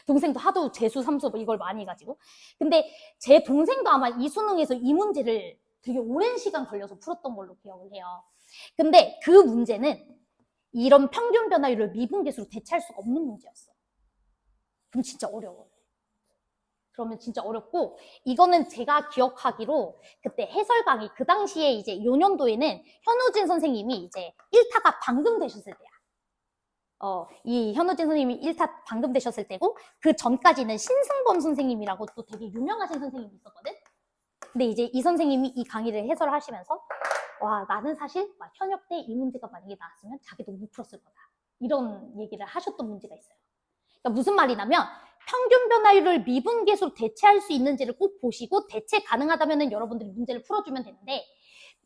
동생도 하도 재수, 삼수 뭐 이걸 많이 해가지고. 근데 제 동생도 아마 이 수능에서 이 문제를 되게 오랜 시간 걸려서 풀었던 걸로 기억을 해요. 근데 그 문제는 이런 평균 변화율을 미분계수로 대체할 수가 없는 문제였어. 그럼 진짜 어려워요. 그러면 진짜 어렵고, 이거는 제가 기억하기로 그때 해설 강의, 그 당시에 이제 요 년도에는 현우진 선생님이 이제 1타가 방금 되셨을 때야. 이 현우진 선생님이 1타 방금 되셨을 때고, 그 전까지는 신승범 선생님이라고 또 되게 유명하신 선생님이 있었거든? 근데 이제 이 선생님이 이 강의를 해설을 하시면서, 와, 나는 사실 현역 때 이 문제가 만약에 나왔으면 자기도 못 풀었을 거다. 이런 얘기를 하셨던 문제가 있어요. 그러니까 무슨 말이냐면, 평균 변화율을 미분계수로 대체할 수 있는지를 꼭 보시고 대체 가능하다면 여러분들이 문제를 풀어주면 되는데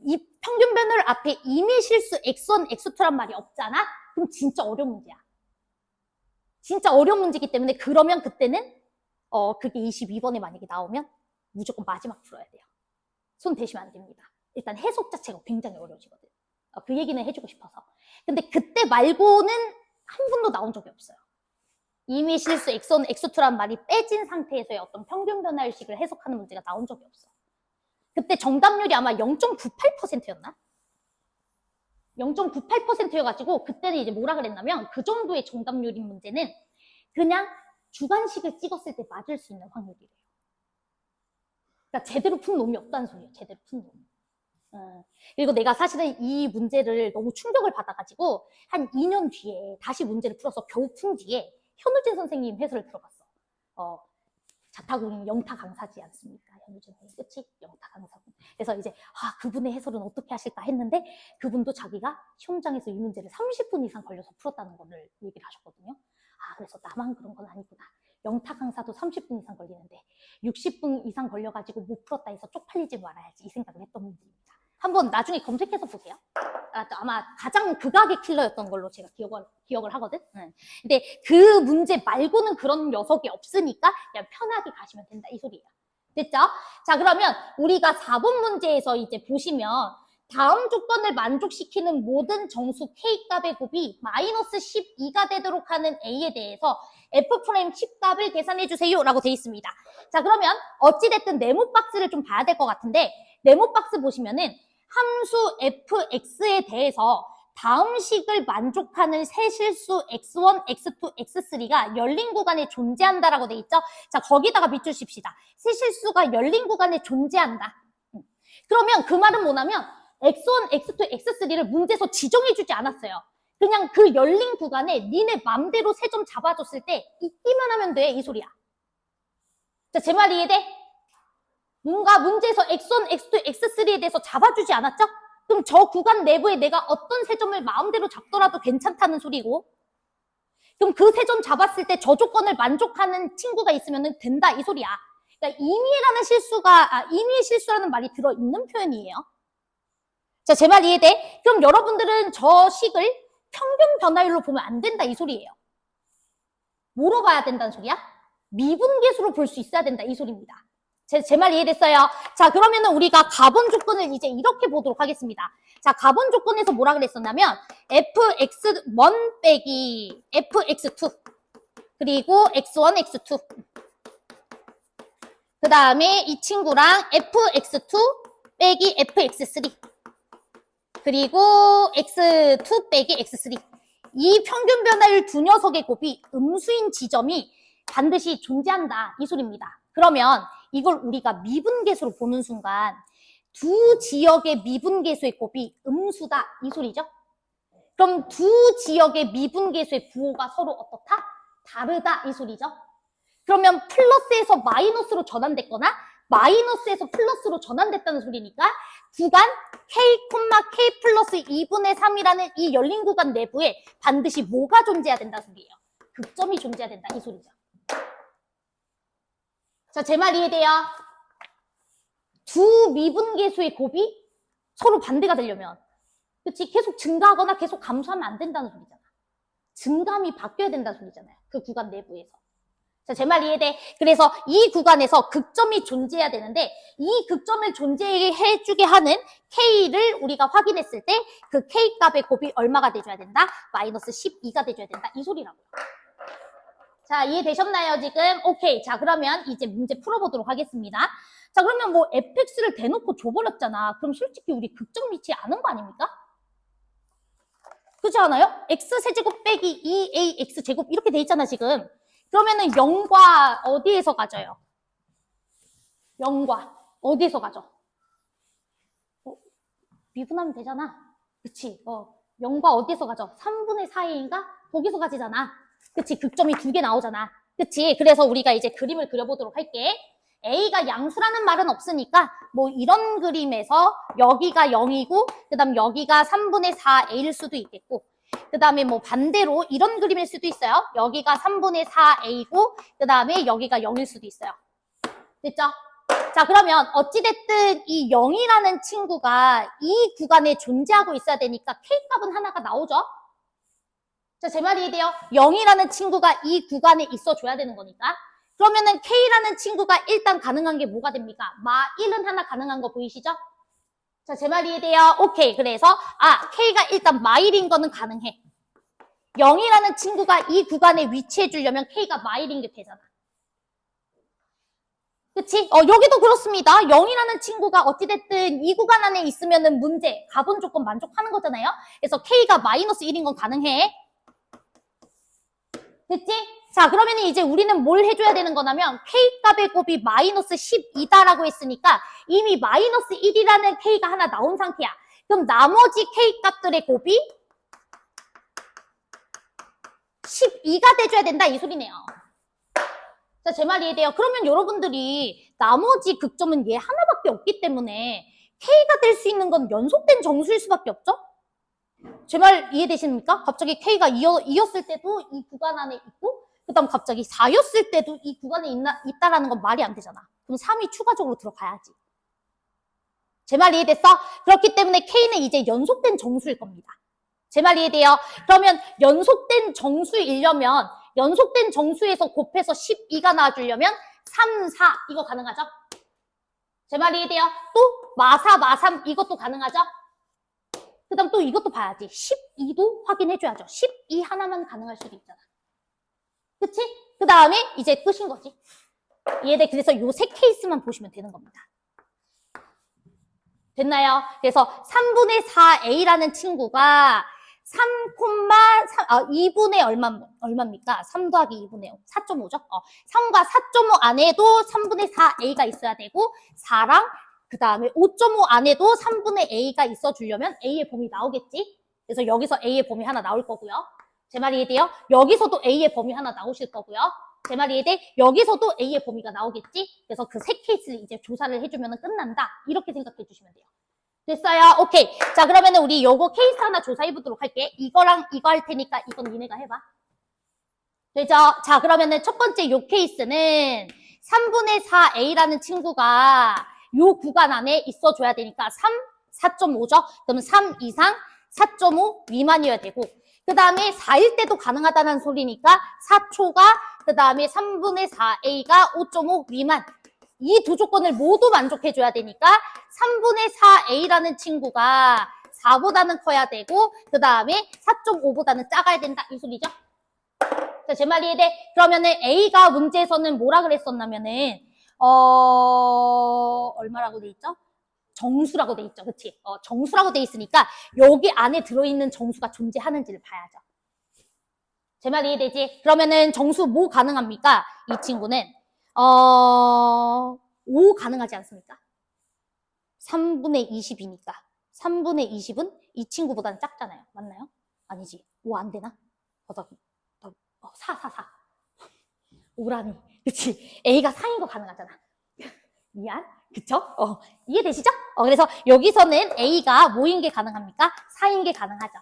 이 평균 변화율 앞에 임의 실수 x1, x2란 말이 없잖아? 그럼 진짜 어려운 문제야. 진짜 어려운 문제이기 때문에 그러면 그때는 그게 22번에 만약에 나오면 무조건 마지막 풀어야 돼요. 손 대시면 안 됩니다. 일단 해석 자체가 굉장히 어려워지거든. 그 얘기는 해주고 싶어서. 근데 그때 말고는 한 번도 나온 적이 없어요. 임의 실수 x1, x2란 말이 빼진 상태에서의 어떤 평균 변화율식을 해석하는 문제가 나온 적이 없어. 그때 정답률이 아마 0.98%였나? 0.98%여가지고 그때는 이제 뭐라 그랬냐면 그 정도의 정답률인 문제는 그냥 주관식을 찍었을 때 맞을 수 있는 확률이래요. 그러니까 제대로 푼 놈이 없다는 소리예요. 제대로 푼 놈. 그리고 내가 사실은 이 문제를 너무 충격을 받아가지고 한 2년 뒤에 다시 문제를 풀어서 겨우 푼 뒤에 현우진 선생님 해설을 들어봤어. 자타공인 영타 강사지 않습니까? 현우진이. 그치? 영타 강사군. 그래서 이제 그분의 해설은 어떻게 하실까 했는데 그분도 자기가 시험장에서 이 문제를 30분 이상 걸려서 풀었다는 거를 얘기를 하셨거든요. 그래서 나만 그런 건 아니구나. 영타 강사도 30분 이상 걸리는데 60분 이상 걸려가지고 못 풀었다 해서 쪽팔리지 말아야지 이 생각을 했던 문제입니다. 한번 나중에 검색해서 보세요. 아마 가장 극악의 킬러였던 걸로 제가 기억을 하거든. 근데 그 문제 말고는 그런 녀석이 없으니까 그냥 편하게 가시면 된다 이 소리예요. 됐죠? 자, 그러면 우리가 4번 문제에서 이제 보시면 다음 조건을 만족시키는 모든 정수 K값의 곱이 마이너스 12가 되도록 하는 A에 대해서 F'X 값을 계산해 주세요 라고 되어 있습니다. 자, 그러면 어찌됐든 네모 박스를 좀 봐야 될 것 같은데 네모 박스 보시면은 함수 fx에 대해서 다음 식을 만족하는 세 실수 x1, x2, x3가 열린 구간에 존재한다라고 돼 있죠? 자, 거기다가 밑줄 칩시다. 세 실수가 열린 구간에 존재한다. 그러면 그 말은 뭐냐면 x1, x2, x3를 문제에서 지정해주지 않았어요. 그냥 그 열린 구간에 니네 맘대로 세 점 잡아줬을 때 있기만 하면 돼, 이 소리야. 자, 제 말 이해돼? 뭔가 문제에서 x1, x2, x3에 대해서 잡아주지 않았죠? 그럼 저 구간 내부에 내가 어떤 세 점을 마음대로 잡더라도 괜찮다는 소리고, 그럼 그 세 점 잡았을 때 저 조건을 만족하는 친구가 있으면 된다 이 소리야. 그러니까 임의의 실수라는 말이 들어있는 표현이에요. 자, 제 말 이해돼? 그럼 여러분들은 저 식을 평균 변화율로 보면 안 된다 이 소리예요. 뭐로 봐야 된다는 소리야? 미분계수로 볼 수 있어야 된다 이 소리입니다. 제 말 이해됐어요? 자, 그러면은 우리가 가본 조건을 이제 이렇게 보도록 하겠습니다. 자, 가본 조건에서 뭐라 그랬었냐면 fx1 빼기 fx2 그리고 x1, x2 그 다음에 이 친구랑 fx2 빼기 fx3 그리고 x2 빼기 x3 이 평균 변화율 두 녀석의 곱이 음수인 지점이 반드시 존재한다 이 소리입니다. 그러면 이걸 우리가 미분계수로 보는 순간 두 지역의 미분계수의 곱이 음수다 이 소리죠. 그럼 두 지역의 미분계수의 부호가 서로 어떻다? 다르다 이 소리죠. 그러면 플러스에서 마이너스로 전환됐거나 마이너스에서 플러스로 전환됐다는 소리니까 구간 K, K 플러스 2분의 3이라는 이 열린 구간 내부에 반드시 뭐가 존재해야 된다는 소리예요. 극점이 존재해야 된다 이 소리죠. 자, 제 말 이해돼요? 두 미분계수의 곱이 서로 반대가 되려면 그치? 계속 증가하거나 계속 감소하면 안 된다는 소리잖아. 증감이 바뀌어야 된다는 소리잖아요. 그 구간 내부에서. 자, 제 말 이해돼? 그래서 이 구간에서 극점이 존재해야 되는데 이 극점을 존재해주게 하는 K를 우리가 확인했을 때 그 K 값의 곱이 얼마가 돼줘야 된다? 마이너스 12가 돼줘야 된다. 이 소리라고요. 자, 이해되셨나요, 지금? 오케이. 자, 그러면 이제 문제 풀어보도록 하겠습니다. 자, 그러면 뭐 fx를 대놓고 줘버렸잖아. 그럼 솔직히 우리 극점 미치 않은 거 아닙니까? 그렇지 않아요? x세제곱 빼기 2ax제곱 이렇게 돼 있잖아, 지금. 그러면은 0과 어디에서 가져요? 0과 어디에서 가져? 미분하면 되잖아. 그치? 0과 어디에서 가져? 3분의 4a인가? 거기서 가지잖아. 그치? 극점이 두 개 나오잖아. 그치? 그래서 우리가 이제 그림을 그려보도록 할게. A가 양수라는 말은 없으니까 뭐 이런 그림에서 여기가 0이고 그 다음 여기가 3분의 4A일 수도 있겠고 그 다음에 뭐 반대로 이런 그림일 수도 있어요. 여기가 3분의 4A고 그 다음에 여기가 0일 수도 있어요. 됐죠? 자, 그러면 어찌됐든 이 0이라는 친구가 이 구간에 존재하고 있어야 되니까 K값은 하나가 나오죠? 자, 제 말이 이해돼요? 0이라는 친구가 이 구간에 있어줘야 되는 거니까. 그러면은 K라는 친구가 일단 가능한 게 뭐가 됩니까? 마 1은 하나 가능한 거 보이시죠? 자, 제 말이 이해돼요? 오케이. 그래서 K가 일단 마 1인 거는 가능해. 0이라는 친구가 이 구간에 위치해 주려면 K가 마 1인 게 되잖아. 그치? 여기도 그렇습니다. 0이라는 친구가 어찌됐든 이 구간 안에 있으면은 문제, 가본 조건 만족하는 거잖아요? 그래서 K가 마이너스 1인 건 가능해. 됐지? 자, 그러면 이제 우리는 뭘 해줘야 되는 거냐면 K값의 곱이 마이너스 12다라고 했으니까 이미 마이너스 1이라는 K가 하나 나온 상태야. 그럼 나머지 K값들의 곱이 12가 돼줘야 된다 이 소리네요. 자, 제 말 이해돼요? 그러면 여러분들이 나머지 극점은 얘 하나밖에 없기 때문에 K가 될 수 있는 건 연속된 정수일 수밖에 없죠? 제 말 이해되십니까? 갑자기 K가 2였을 때도 이 구간 안에 있고, 그 다음 갑자기 4였을 때도 이 구간에 있다라는 건 말이 안 되잖아. 그럼 3이 추가적으로 들어가야지. 제 말 이해됐어? 그렇기 때문에 K는 이제 연속된 정수일 겁니다. 제 말 이해돼요? 그러면 연속된 정수이려면 연속된 정수에서 곱해서 12가 나와주려면 3, 4 이거 가능하죠? 제 말 이해돼요? 또 마사, 마삼 이것도 가능하죠? 그 다음 또 이것도 봐야지. 12도 확인해줘야죠. 12 하나만 가능할 수도 있잖아. 그치? 그 다음에 이제 끝인 거지. 이해돼? 그래서 요 세 케이스만 보시면 되는 겁니다. 됐나요? 그래서 3분의 4a라는 친구가 2분의 얼마입니까? 3 더하기 2분의 5, 4.5죠? 3과 4.5 안에도 3분의 4a가 있어야 되고 4랑 그 다음에 5.5 안에도 3분의 a가 있어주려면 a의 범위 나오겠지? 그래서 여기서 a의 범위 하나 나올 거고요. 제 말이 이해돼요? 여기서도 a의 범위 하나 나오실 거고요. 제 말이 이해돼? 여기서도 a의 범위가 나오겠지? 그래서 그 세 케이스를 이제 조사를 해주면 끝난다. 이렇게 생각해 주시면 돼요. 됐어요? 오케이. 자, 그러면은 우리 요거 케이스 하나 조사해 보도록 할게. 이거랑 이거 할 테니까 이건 니네가 해봐. 되죠? 자, 그러면은 첫 번째 요 케이스는 3분의 4a라는 친구가 요 구간 안에 있어줘야 되니까 3, 4.5죠? 그럼 3 이상 4.5 미만이어야 되고 그 다음에 4일 때도 가능하다는 소리니까 4초가 그 다음에 3분의 4a가 5.5 미만 이 두 조건을 모두 만족해줘야 되니까 3분의 4a라는 친구가 4보다는 커야 되고 그 다음에 4.5보다는 작아야 된다 이 소리죠? 자, 제 말이 이해돼? 그러면은 a가 문제에서는 뭐라 그랬었냐면은 얼마라고 돼 있죠? 정수라고 돼 있죠. 그치? 정수라고 돼 있으니까 여기 안에 들어있는 정수가 존재하는지를 봐야죠. 제 말 이해되지? 그러면은 정수 뭐 가능합니까? 이 친구는 5 가능하지 않습니까? 3분의 20이니까 3분의 20은 이 친구보다는 작잖아요. 맞나요? 아니지. 5 안 되나? 4. 5라니. 그치? A가 4인 거 가능하잖아. 미안. 그쵸? 이해되시죠? 그래서 여기서는 A가 뭐인 게 가능합니까? 4인 게 가능하죠.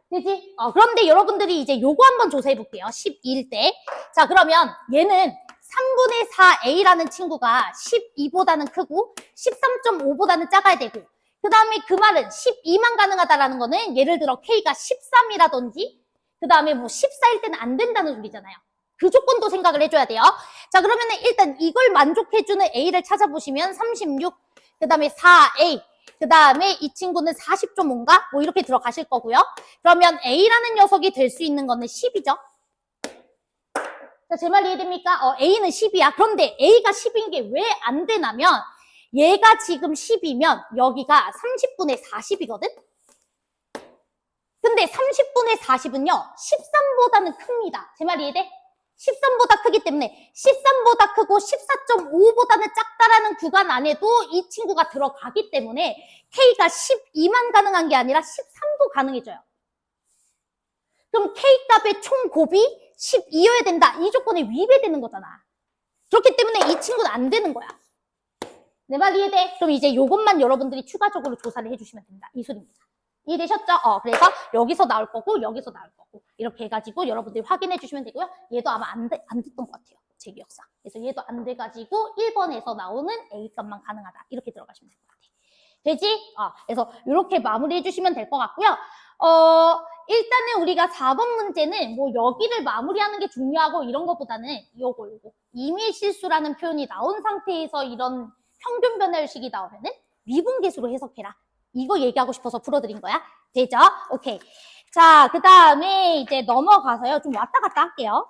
되지? 그런데 여러분들이 이제 요거 한번 조사해 볼게요. 12일 때. 자, 그러면 얘는 3분의 4a라는 친구가 12보다는 크고 13.5보다는 작아야 되고 그 다음에 그 말은 12만 가능하다라는 거는 예를 들어 k가 13이라든지 그 다음에 뭐 14일 때는 안 된다는 소리잖아요. 그 조건도 생각을 해줘야 돼요. 자, 그러면은 일단 이걸 만족해주는 a를 찾아보시면 36, 그 다음에 4a, 그 다음에 이 친구는 40.5인가? 뭐 이렇게 들어가실 거고요. 그러면 a라는 녀석이 될 수 있는 거는 10이죠. 자, 제 말 이해됩니까? A는 10이야. 그런데 A가 10인 게 왜 안 되냐면 얘가 지금 10이면 여기가 30분의 40이거든? 근데 30분의 40은요 13보다는 큽니다. 제 말 이해돼? 13보다 크기 때문에 13보다 크고 14.5보다는 작다라는 구간 안에도 이 친구가 들어가기 때문에 K가 12만 가능한 게 아니라 13도 가능해져요. 그럼 K값의 총 곱이 12여야 된다. 이 조건에 위배되는 거잖아. 그렇기 때문에 이 친구는 안 되는 거야. 내 말 이해돼? 그럼 이제 요것만 여러분들이 추가적으로 조사를 해주시면 된다. 이 소리입니다. 이해되셨죠? 그래서 여기서 나올 거고 여기서 나올 거고 이렇게 해가지고 여러분들이 확인해 주시면 되고요. 얘도 아마 안 됐던 것 같아요. 제 기억상. 그래서 얘도 안 돼가지고 1번에서 나오는 A값만 가능하다. 이렇게 들어가시면 될 것 같아요. 되지? 그래서 이렇게 마무리해 주시면 될 것 같고요. 일단은 우리가 4번 문제는 뭐 여기를 마무리하는 게 중요하고 이런 것보다는 요거 임의 실수라는 표현이 나온 상태에서 이런 평균 변화율식이 나오면은 미분계수로 해석해라. 이거 얘기하고 싶어서 풀어드린 거야. 되죠? 오케이. 자, 그 다음에 이제 넘어가서요. 좀 왔다 갔다 할게요.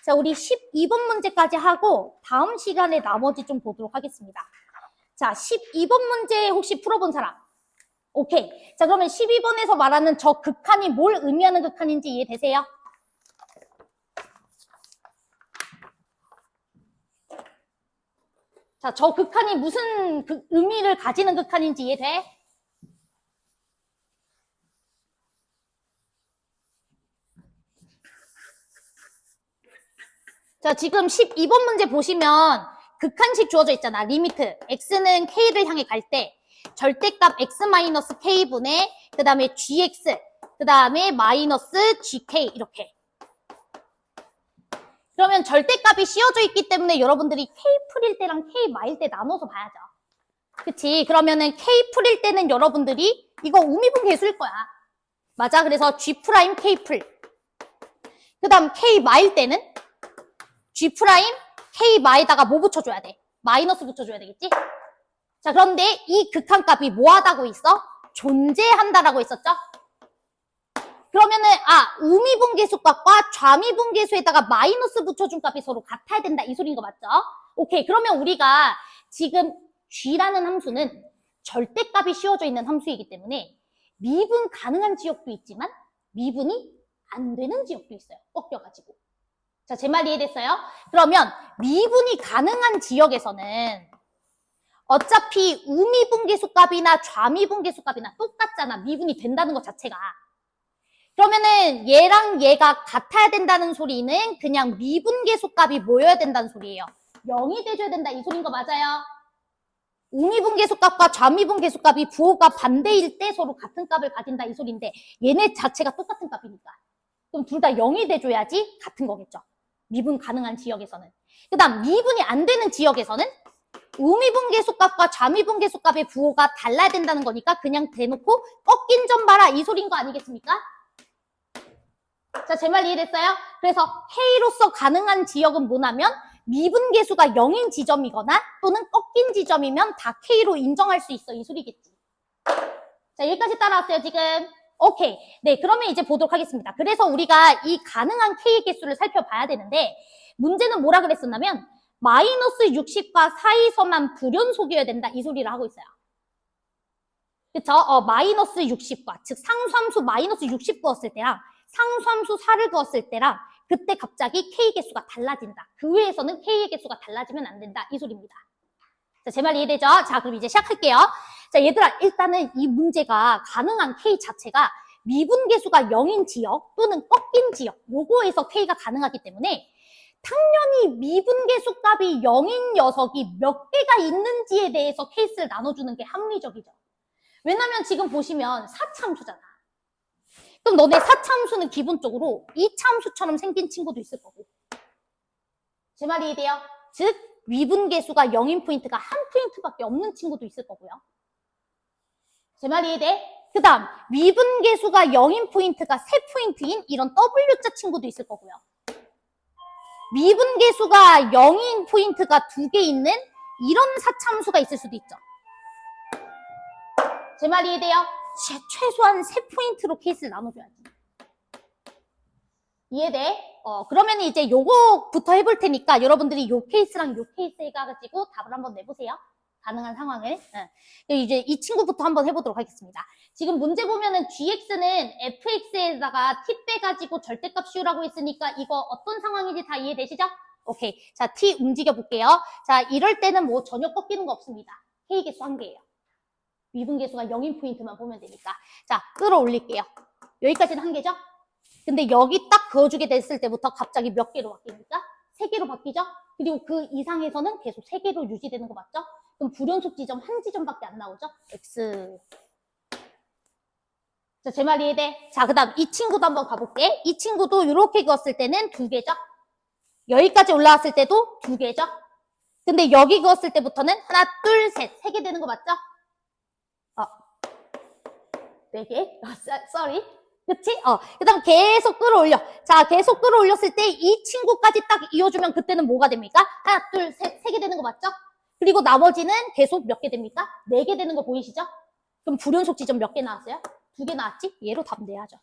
자, 우리 12번 문제까지 하고 다음 시간에 나머지 좀 보도록 하겠습니다. 자, 12번 문제 혹시 풀어본 사람? 오케이. 자, 그러면 12번에서 말하는 저 극한이 뭘 의미하는 극한인지 이해되세요? 자, 저 극한이 무슨 의미를 가지는 극한인지 이해돼? 자, 지금 12번 문제 보시면 극한식 주어져 있잖아. 리미트. x는 k를 향해 갈 때 절대값 x-k분의 그 다음에 gx, 그 다음에 마이너스 gk 이렇게. 그러면 절대값이 씌워져 있기 때문에 여러분들이 k 풀일 때랑 k 마일 때 나눠서 봐야죠. 그치? 그러면은 k 풀일 때는 여러분들이 이거 우미분 계수일 거야. 맞아? 그래서 g 프라임 k 풀. 그 다음 k 마일 때는 g 프라임 k 마에다가 뭐 붙여줘야 돼? 마이너스 붙여줘야 되겠지? 자, 그런데 이 극한값이 뭐하다고 있어? 존재한다라고 있었죠? 그러면은 우미분계수값과 좌미분계수에다가 마이너스 붙여준 값이 서로 같아야 된다 이 소리인 거 맞죠? 오케이. 그러면 우리가 지금 g라는 함수는 절대값이 씌워져 있는 함수이기 때문에 미분 가능한 지역도 있지만 미분이 안 되는 지역도 있어요. 꺾여가지고. 자, 제 말 이해됐어요? 그러면 미분이 가능한 지역에서는 어차피 우미분계수값이나 좌미분계수값이나 똑같잖아. 미분이 된다는 것 자체가. 그러면은 얘랑 얘가 같아야 된다는 소리는 그냥 미분계수값이 뭐여야 된다는 소리예요. 0이 돼줘야 된다 이 소리인 거 맞아요? 우미분계수값과 좌미분계수값이 부호가 반대일 때 서로 같은 값을 가진다 이 소리인데 얘네 자체가 똑같은 값이니까 그럼 둘 다 0이 돼줘야지 같은 거겠죠. 미분 가능한 지역에서는. 그 다음 미분이 안 되는 지역에서는 우미분계수값과 좌미분계수값의 부호가 달라야 된다는 거니까 그냥 대놓고 꺾인 점 봐라 이 소리인 거 아니겠습니까? 자, 제 말 이해됐어요? 그래서 K로서 가능한 지역은 뭐냐면 미분계수가 0인 지점이거나 또는 꺾인 지점이면 다 K로 인정할 수 있어 이 소리겠지. 자, 여기까지 따라왔어요 지금? 오케이. 네, 그러면 이제 보도록 하겠습니다. 그래서 우리가 이 가능한 K의 개수를 살펴봐야 되는데 문제는 뭐라 그랬었냐면 마이너스 60과 사이서만 불연속이어야 된다 이 소리를 하고 있어요. 그쵸? 마이너스 60과 즉 상수함수 마이너스 60 그었을 때랑 상수함수 4를 그었을 때랑 그때 갑자기 K 개수가 달라진다. 그 외에서는 K의 개수가 달라지면 안 된다. 이 소리입니다. 자, 제 말 이해되죠? 자, 그럼 이제 시작할게요. 자, 얘들아, 일단은 이 문제가 가능한 K 자체가 미분계수가 0인 지역 또는 꺾인 지역 요거에서 K가 가능하기 때문에 당연히 미분계수 값이 0인 녀석이 몇 개가 있는지에 대해서 케이스를 나눠주는 게 합리적이죠. 왜냐면 지금 보시면 4차함수잖아. 그럼 너네 4차함수는 기본적으로 2차함수처럼 생긴 친구도 있을 거고. 제 말이 이해돼요? 즉 미분계수가 0인 포인트가 한 포인트밖에 없는 친구도 있을 거고요. 제 말이 이해돼? 그 다음 미분계수가 0인 포인트가 3포인트인 이런 W자 친구도 있을 거고요. 미분계수가 0인 포인트가 2개 있는 이런 4차함수가 있을 수도 있죠. 제 말이 이해돼요? 최소한 3포인트로 케이스를 나눠줘야지. 이해돼? 그러면 이제 요거부터 해볼 테니까 여러분들이 요 케이스랑 요 케이스 해가지고 답을 한번 내보세요. 가능한 상황을. 이제 이 친구부터 한번 해보도록 하겠습니다. 지금 문제 보면은 gx는 fx에다가 t 빼가지고 절대값 씌우라고 했으니까 이거 어떤 상황인지 다 이해되시죠? 오케이. 자, t 움직여 볼게요. 자, 이럴 때는 뭐 전혀 꺾이는 거 없습니다. k 개수 한 개예요. 미분계수가 0인 포인트만 보면 되니까. 자, 끌어올릴게요. 여기까지는 한 개죠? 근데 여기 딱 그어주게 됐을 때부터 갑자기 몇 개로 바뀝니까? 3개로 바뀌죠? 그리고 그 이상에서는 계속 3개로 유지되는 거 맞죠? 그럼 불연속 지점 한 지점밖에 안 나오죠? X. 자, 제 말 이해돼? 자, 그 다음 이 친구도 한번 가볼게. 이 친구도 이렇게 그었을 때는 2개죠? 여기까지 올라왔을 때도 2개죠? 근데 여기 그었을 때부터는 하나, 둘, 셋. 3개 되는 거 맞죠? 4개? sorry. 그치? 그 다음 계속 끌어올려. 자, 계속 끌어올렸을 때 이 친구까지 딱 이어주면 그때는 뭐가 됩니까? 하나, 둘, 셋, 3개 되는 거 맞죠? 그리고 나머지는 계속 몇 개 됩니까? 4개 되는 거 보이시죠? 그럼 불연속 지점 몇 개 나왔어요? 2개 나왔지? 얘로 답 내야죠.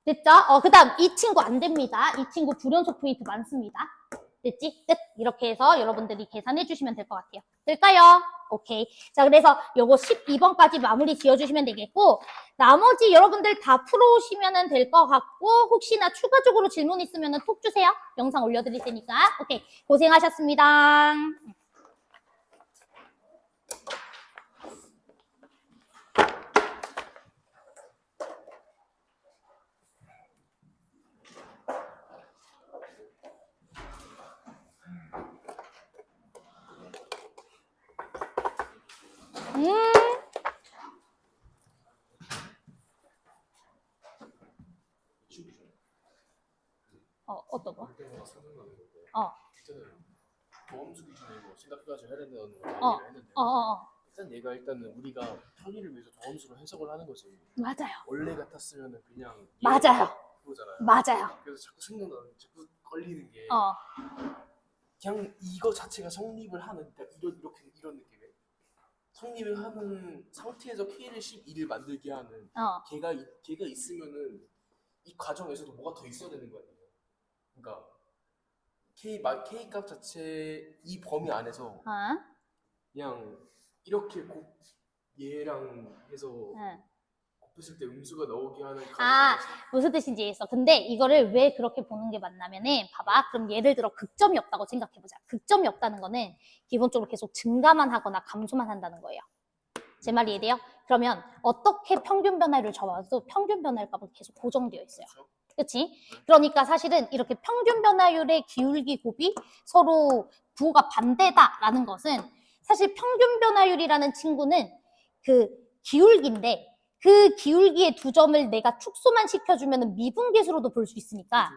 됐죠? 그 다음 이 친구 안 됩니다. 이 친구 불연속 포인트 많습니다. 됐지? 끝. 이렇게 해서 여러분들이 계산해 주시면 될 것 같아요. 될까요? 오케이. 자, 그래서 요거 12번까지 마무리 지어주시면 되겠고, 나머지 여러분들 다 풀어오시면 될 것 같고, 혹시나 추가적으로 질문 있으면 톡 주세요. 영상 올려드릴 테니까. 오케이. 고생하셨습니다. 어떤 거? 그때마다 생각나는 건데 어. 그때는 보험수 기준에 뭐 생각해가지고 해야 된다는 걸 어. 얘기를 했는데 일단 얘가 일단은 우리가 편의를 위해서 보험수로 해석을 하는 거지. 맞아요. 원래 같았으면 그냥 맞아요. 그거잖아요. 맞아요. 그래서 자꾸 생각나는 자꾸 걸리는 게 그냥 이거 자체가 성립을 하는 그러니까 이런 느낌에 성립을 하는 상태에서 K를 12를 만들게 하는 걔가 있으면은 이 과정에서도 뭐가 더 있어야 되는 거 아니에요? 그러니까 K 값 자체 이 범위 안에서 그냥 이렇게 얘랑 해서 곱했을 때 음수가 나오게 하는 무슨 뜻인지 이해했어. 근데 이거를 왜 그렇게 보는 게 맞냐면은 봐봐. 그럼 예를 들어 극점이 없다고 생각해보자. 극점이 없다는 거는 기본적으로 계속 증가만 하거나 감소만 한다는 거예요. 제 말이 이해돼요? 그러면 어떻게 평균 변화율을 잡아도 평균 변화율 값은 계속 고정되어 있어요. 그치? 그러니까 사실은 이렇게 평균 변화율의 기울기 곱이 서로 부호가 반대다라는 것은 사실 평균 변화율이라는 친구는 그 기울기인데 그 기울기의 두 점을 내가 축소만 시켜주면 미분계수로도 볼 수 있으니까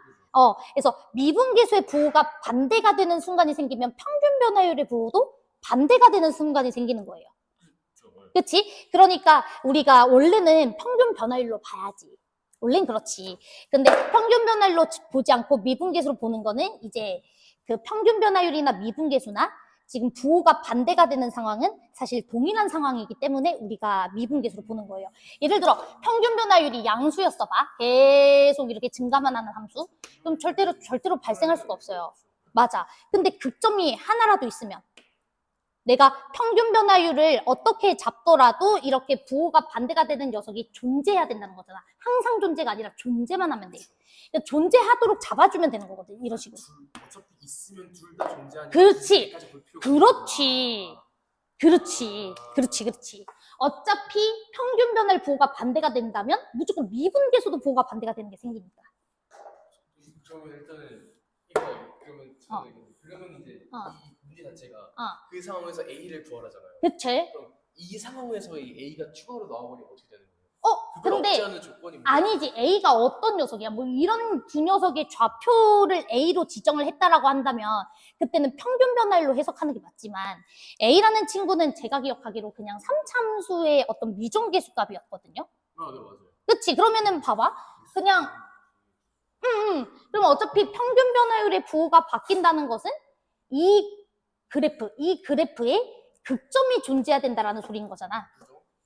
그래서 미분계수의 부호가 반대가 되는 순간이 생기면 평균 변화율의 부호도 반대가 되는 순간이 생기는 거예요. 그치? 그러니까 우리가 원래는 평균 변화율로 봐야지. 원래는 그렇지. 근데 평균 변화율로 보지 않고 미분계수로 보는 거는 이제 그 평균 변화율이나 미분계수나 지금 부호가 반대가 되는 상황은 사실 동일한 상황이기 때문에 우리가 미분계수로 보는 거예요. 예를 들어 평균 변화율이 양수였어 봐. 계속 이렇게 증가만 하는 함수. 그럼 절대로 발생할 수가 없어요. 맞아. 근데 극점이 하나라도 있으면 내가 평균 변화율을 어떻게 잡더라도 이렇게 부호가 반대가 되는 녀석이 존재해야 된다는 거잖아. 항상 존재가 아니라 존재만 하면 돼. 그러니까 존재하도록 잡아주면 되는 거거든. 이런 식으로. 어차피 있으면 둘 다 존재하니까 그렇지. 그렇지. 어차피 평균 변화율 부호가 반대가 된다면 무조건 미분계수도 부호가 반대가 되는 게 생기니까. 그러면 일단은 이거 그러면 이제 이 문제 자체가 그 상황에서 A를 구하라잖아요. 그치? 그럼 이 상황에서 이 A가 추가로 나와버리면 어떻게 되는 거예요? 근데 아니지. A가 어떤 녀석이야? 뭐 이런 두 녀석의 좌표를 A로 지정을 했다라고 한다면 그때는 평균 변화율로 해석하는 게 맞지만 A라는 친구는 제가 기억하기로 그냥 3참수의 어떤 미정계수 값이었거든요. 네, 맞아요. 그치? 그러면은 봐봐. 그냥 그럼 어차피 평균 변화율의 부호가 바뀐다는 것은 이 그래프에 극점이 존재해야 된다라는 소리인 거잖아.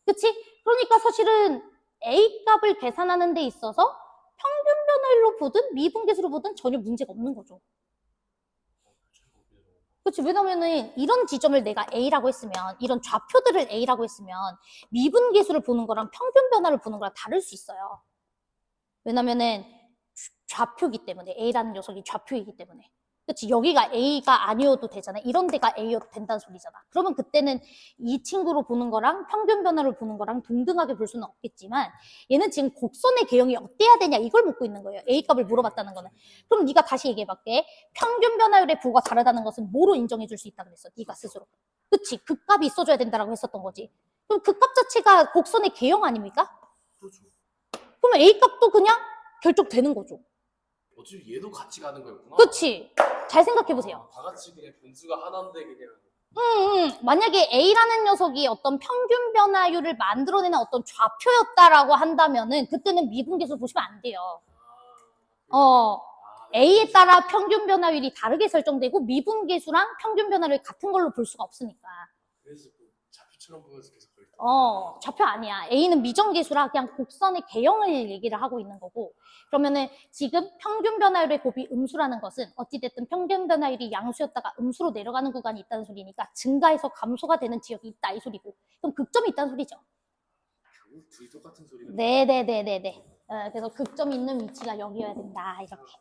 그치? 그러니까 사실은 A 값을 계산하는 데 있어서 평균 변화율로 보든 미분계수로 보든 전혀 문제가 없는 거죠. 그치? 왜냐면은 이런 지점을 내가 A라고 했으면 이런 좌표들을 A라고 했으면 미분계수를 보는 거랑 평균 변화를 보는 거랑 다를 수 있어요. 왜냐면은 좌표이기 때문에 A라는 녀석이 좌표이기 때문에 그치? 여기가 A가 아니어도 되잖아. 이런 데가 A여도 된다는 소리잖아. 그러면 그때는 이 친구로 보는 거랑 평균 변화를 보는 거랑 동등하게 볼 수는 없겠지만 얘는 지금 곡선의 개형이 어때야 되냐 이걸 묻고 있는 거예요. A 값을 물어봤다는 거는. 그럼 네가 다시 얘기해볼게. 평균 변화율의 부호가 다르다는 것은 뭐로 인정해 줄 수 있다 그랬어? 네가 스스로. 그치? 그 값이 있어줘야 된다라고 했었던 거지. 그럼 그 값 자체가 곡선의 개형 아닙니까? 그렇죠. 그러면 A 값도 그냥 결정되는 거죠. 어차피 얘도 같이 가는 거였구나. 그치? 잘 생각해보세요. 다 같이 그냥 분수가 하나인데 그냥. 만약에 A라는 녀석이 어떤 평균 변화율을 만들어내는 어떤 좌표였다라고 한다면은 그때는 미분계수 보시면 안 돼요. A에 따라 평균 변화율이 다르게 설정되고 미분계수랑 평균 변화를 같은 걸로 볼 수가 없으니까. 그래서 좌표처럼 보면서 계속 그랬다. 좌표 아니야. A는 미정계수라 그냥 곡선의 개형을 얘기를 하고 있는 거고. 그러면은 지금 평균 변화율의 곱이 음수라는 것은 어찌됐든 평균 변화율이 양수였다가 음수로 내려가는 구간이 있다는 소리니까 증가해서 감소가 되는 지역이 있다 이 소리고. 그럼 극점이 있다는 소리죠. 둘이 똑같은 소리가. 네네네네네. 그래서 극점이 있는 위치가 여기여야 된다 이렇게.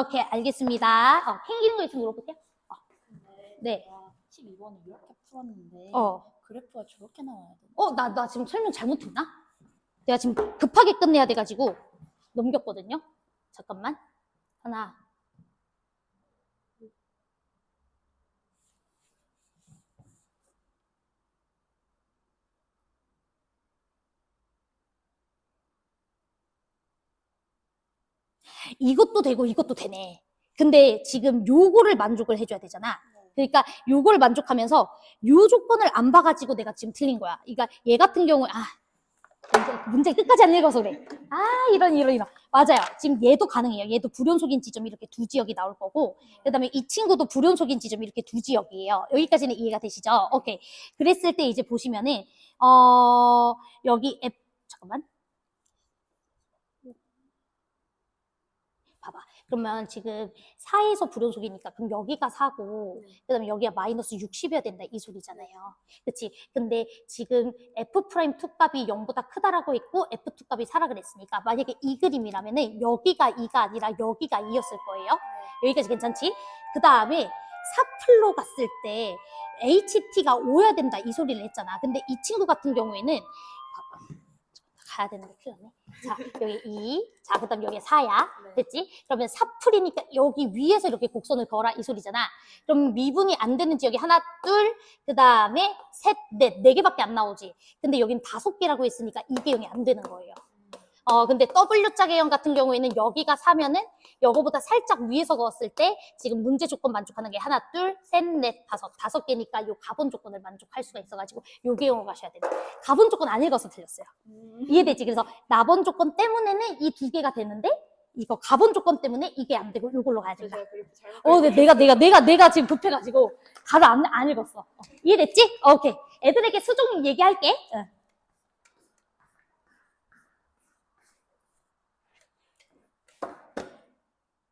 오케이 알겠습니다. 생기는 거 있으면 물어볼게요. 네. 12번을 이렇게 풀었는데 그래프가 저렇게 나와야 돼. 나 지금 설명 잘못했나? 내가 지금 급하게 끝내야 돼가지고 넘겼거든요. 잠깐만. 하나. 이것도 되고 이것도 되네. 근데 지금 요거를 만족을 해줘야 되잖아. 그러니까 요거를 만족하면서 요 조건을 안 봐가지고 내가 지금 틀린 거야. 그러니까 얘 같은 경우에 문제 끝까지 안 읽어서 그래. 이런. 맞아요. 지금 얘도 가능해요. 얘도 불연속인 지점이 이렇게 두 지역이 나올 거고, 그 다음에 이 친구도 불연속인 지점이 이렇게 두 지역이에요. 여기까지는 이해가 되시죠? 오케이. 그랬을 때 이제 보시면은, 여기 잠깐만. 봐봐. 그러면 지금 4에서 불연속이니까 그럼 여기가 4고 그다음에 여기가 마이너스 60이어야 된다 이 소리잖아요. 그치? 근데 지금 F'2 값이 0보다 크다라고 했고 F2 값이 4라 그랬으니까 만약에 이 그림이라면은 여기가 2가 아니라 여기가 2였을 거예요. 여기까지 괜찮지? 그 다음에 4풀로 갔을 때 HT가 5여야 된다 이 소리를 했잖아. 근데 이 친구 같은 경우에는 가야 되는데 큰일 났네. 자, 여기 2. 자, 그 다음 여기 4야. 됐지? 그러면 4풀이니까 여기 위에서 이렇게 곡선을 그어라 이 소리잖아. 그럼 미분이 안 되는 지역이 하나, 둘, 그 다음에 셋, 넷. 4개밖에 안 나오지. 근데 여긴 5개라고 했으니까 이게 0이 안 되는 거예요. 근데 W짝의 0 같은 경우에는 여기가 4면은 요거보다 살짝 위에서 그었을 때 지금 문제 조건 만족하는 게 하나, 둘, 셋, 넷, 5 개니까 요 가본 조건을 만족할 수가 있어가지고 요게 영어 가셔야 돼요. 가본 조건 안 읽어서 틀렸어요. 이해되지? 그래서 나본 조건 때문에는 이 2개가 되는데 이거 가본 조건 때문에 이게 안 되고 요걸로 가야 된다. 내가 지금 급해가지고 가를 안 읽었어. 이해됐지? 오케이. 애들에게 수종 얘기할게.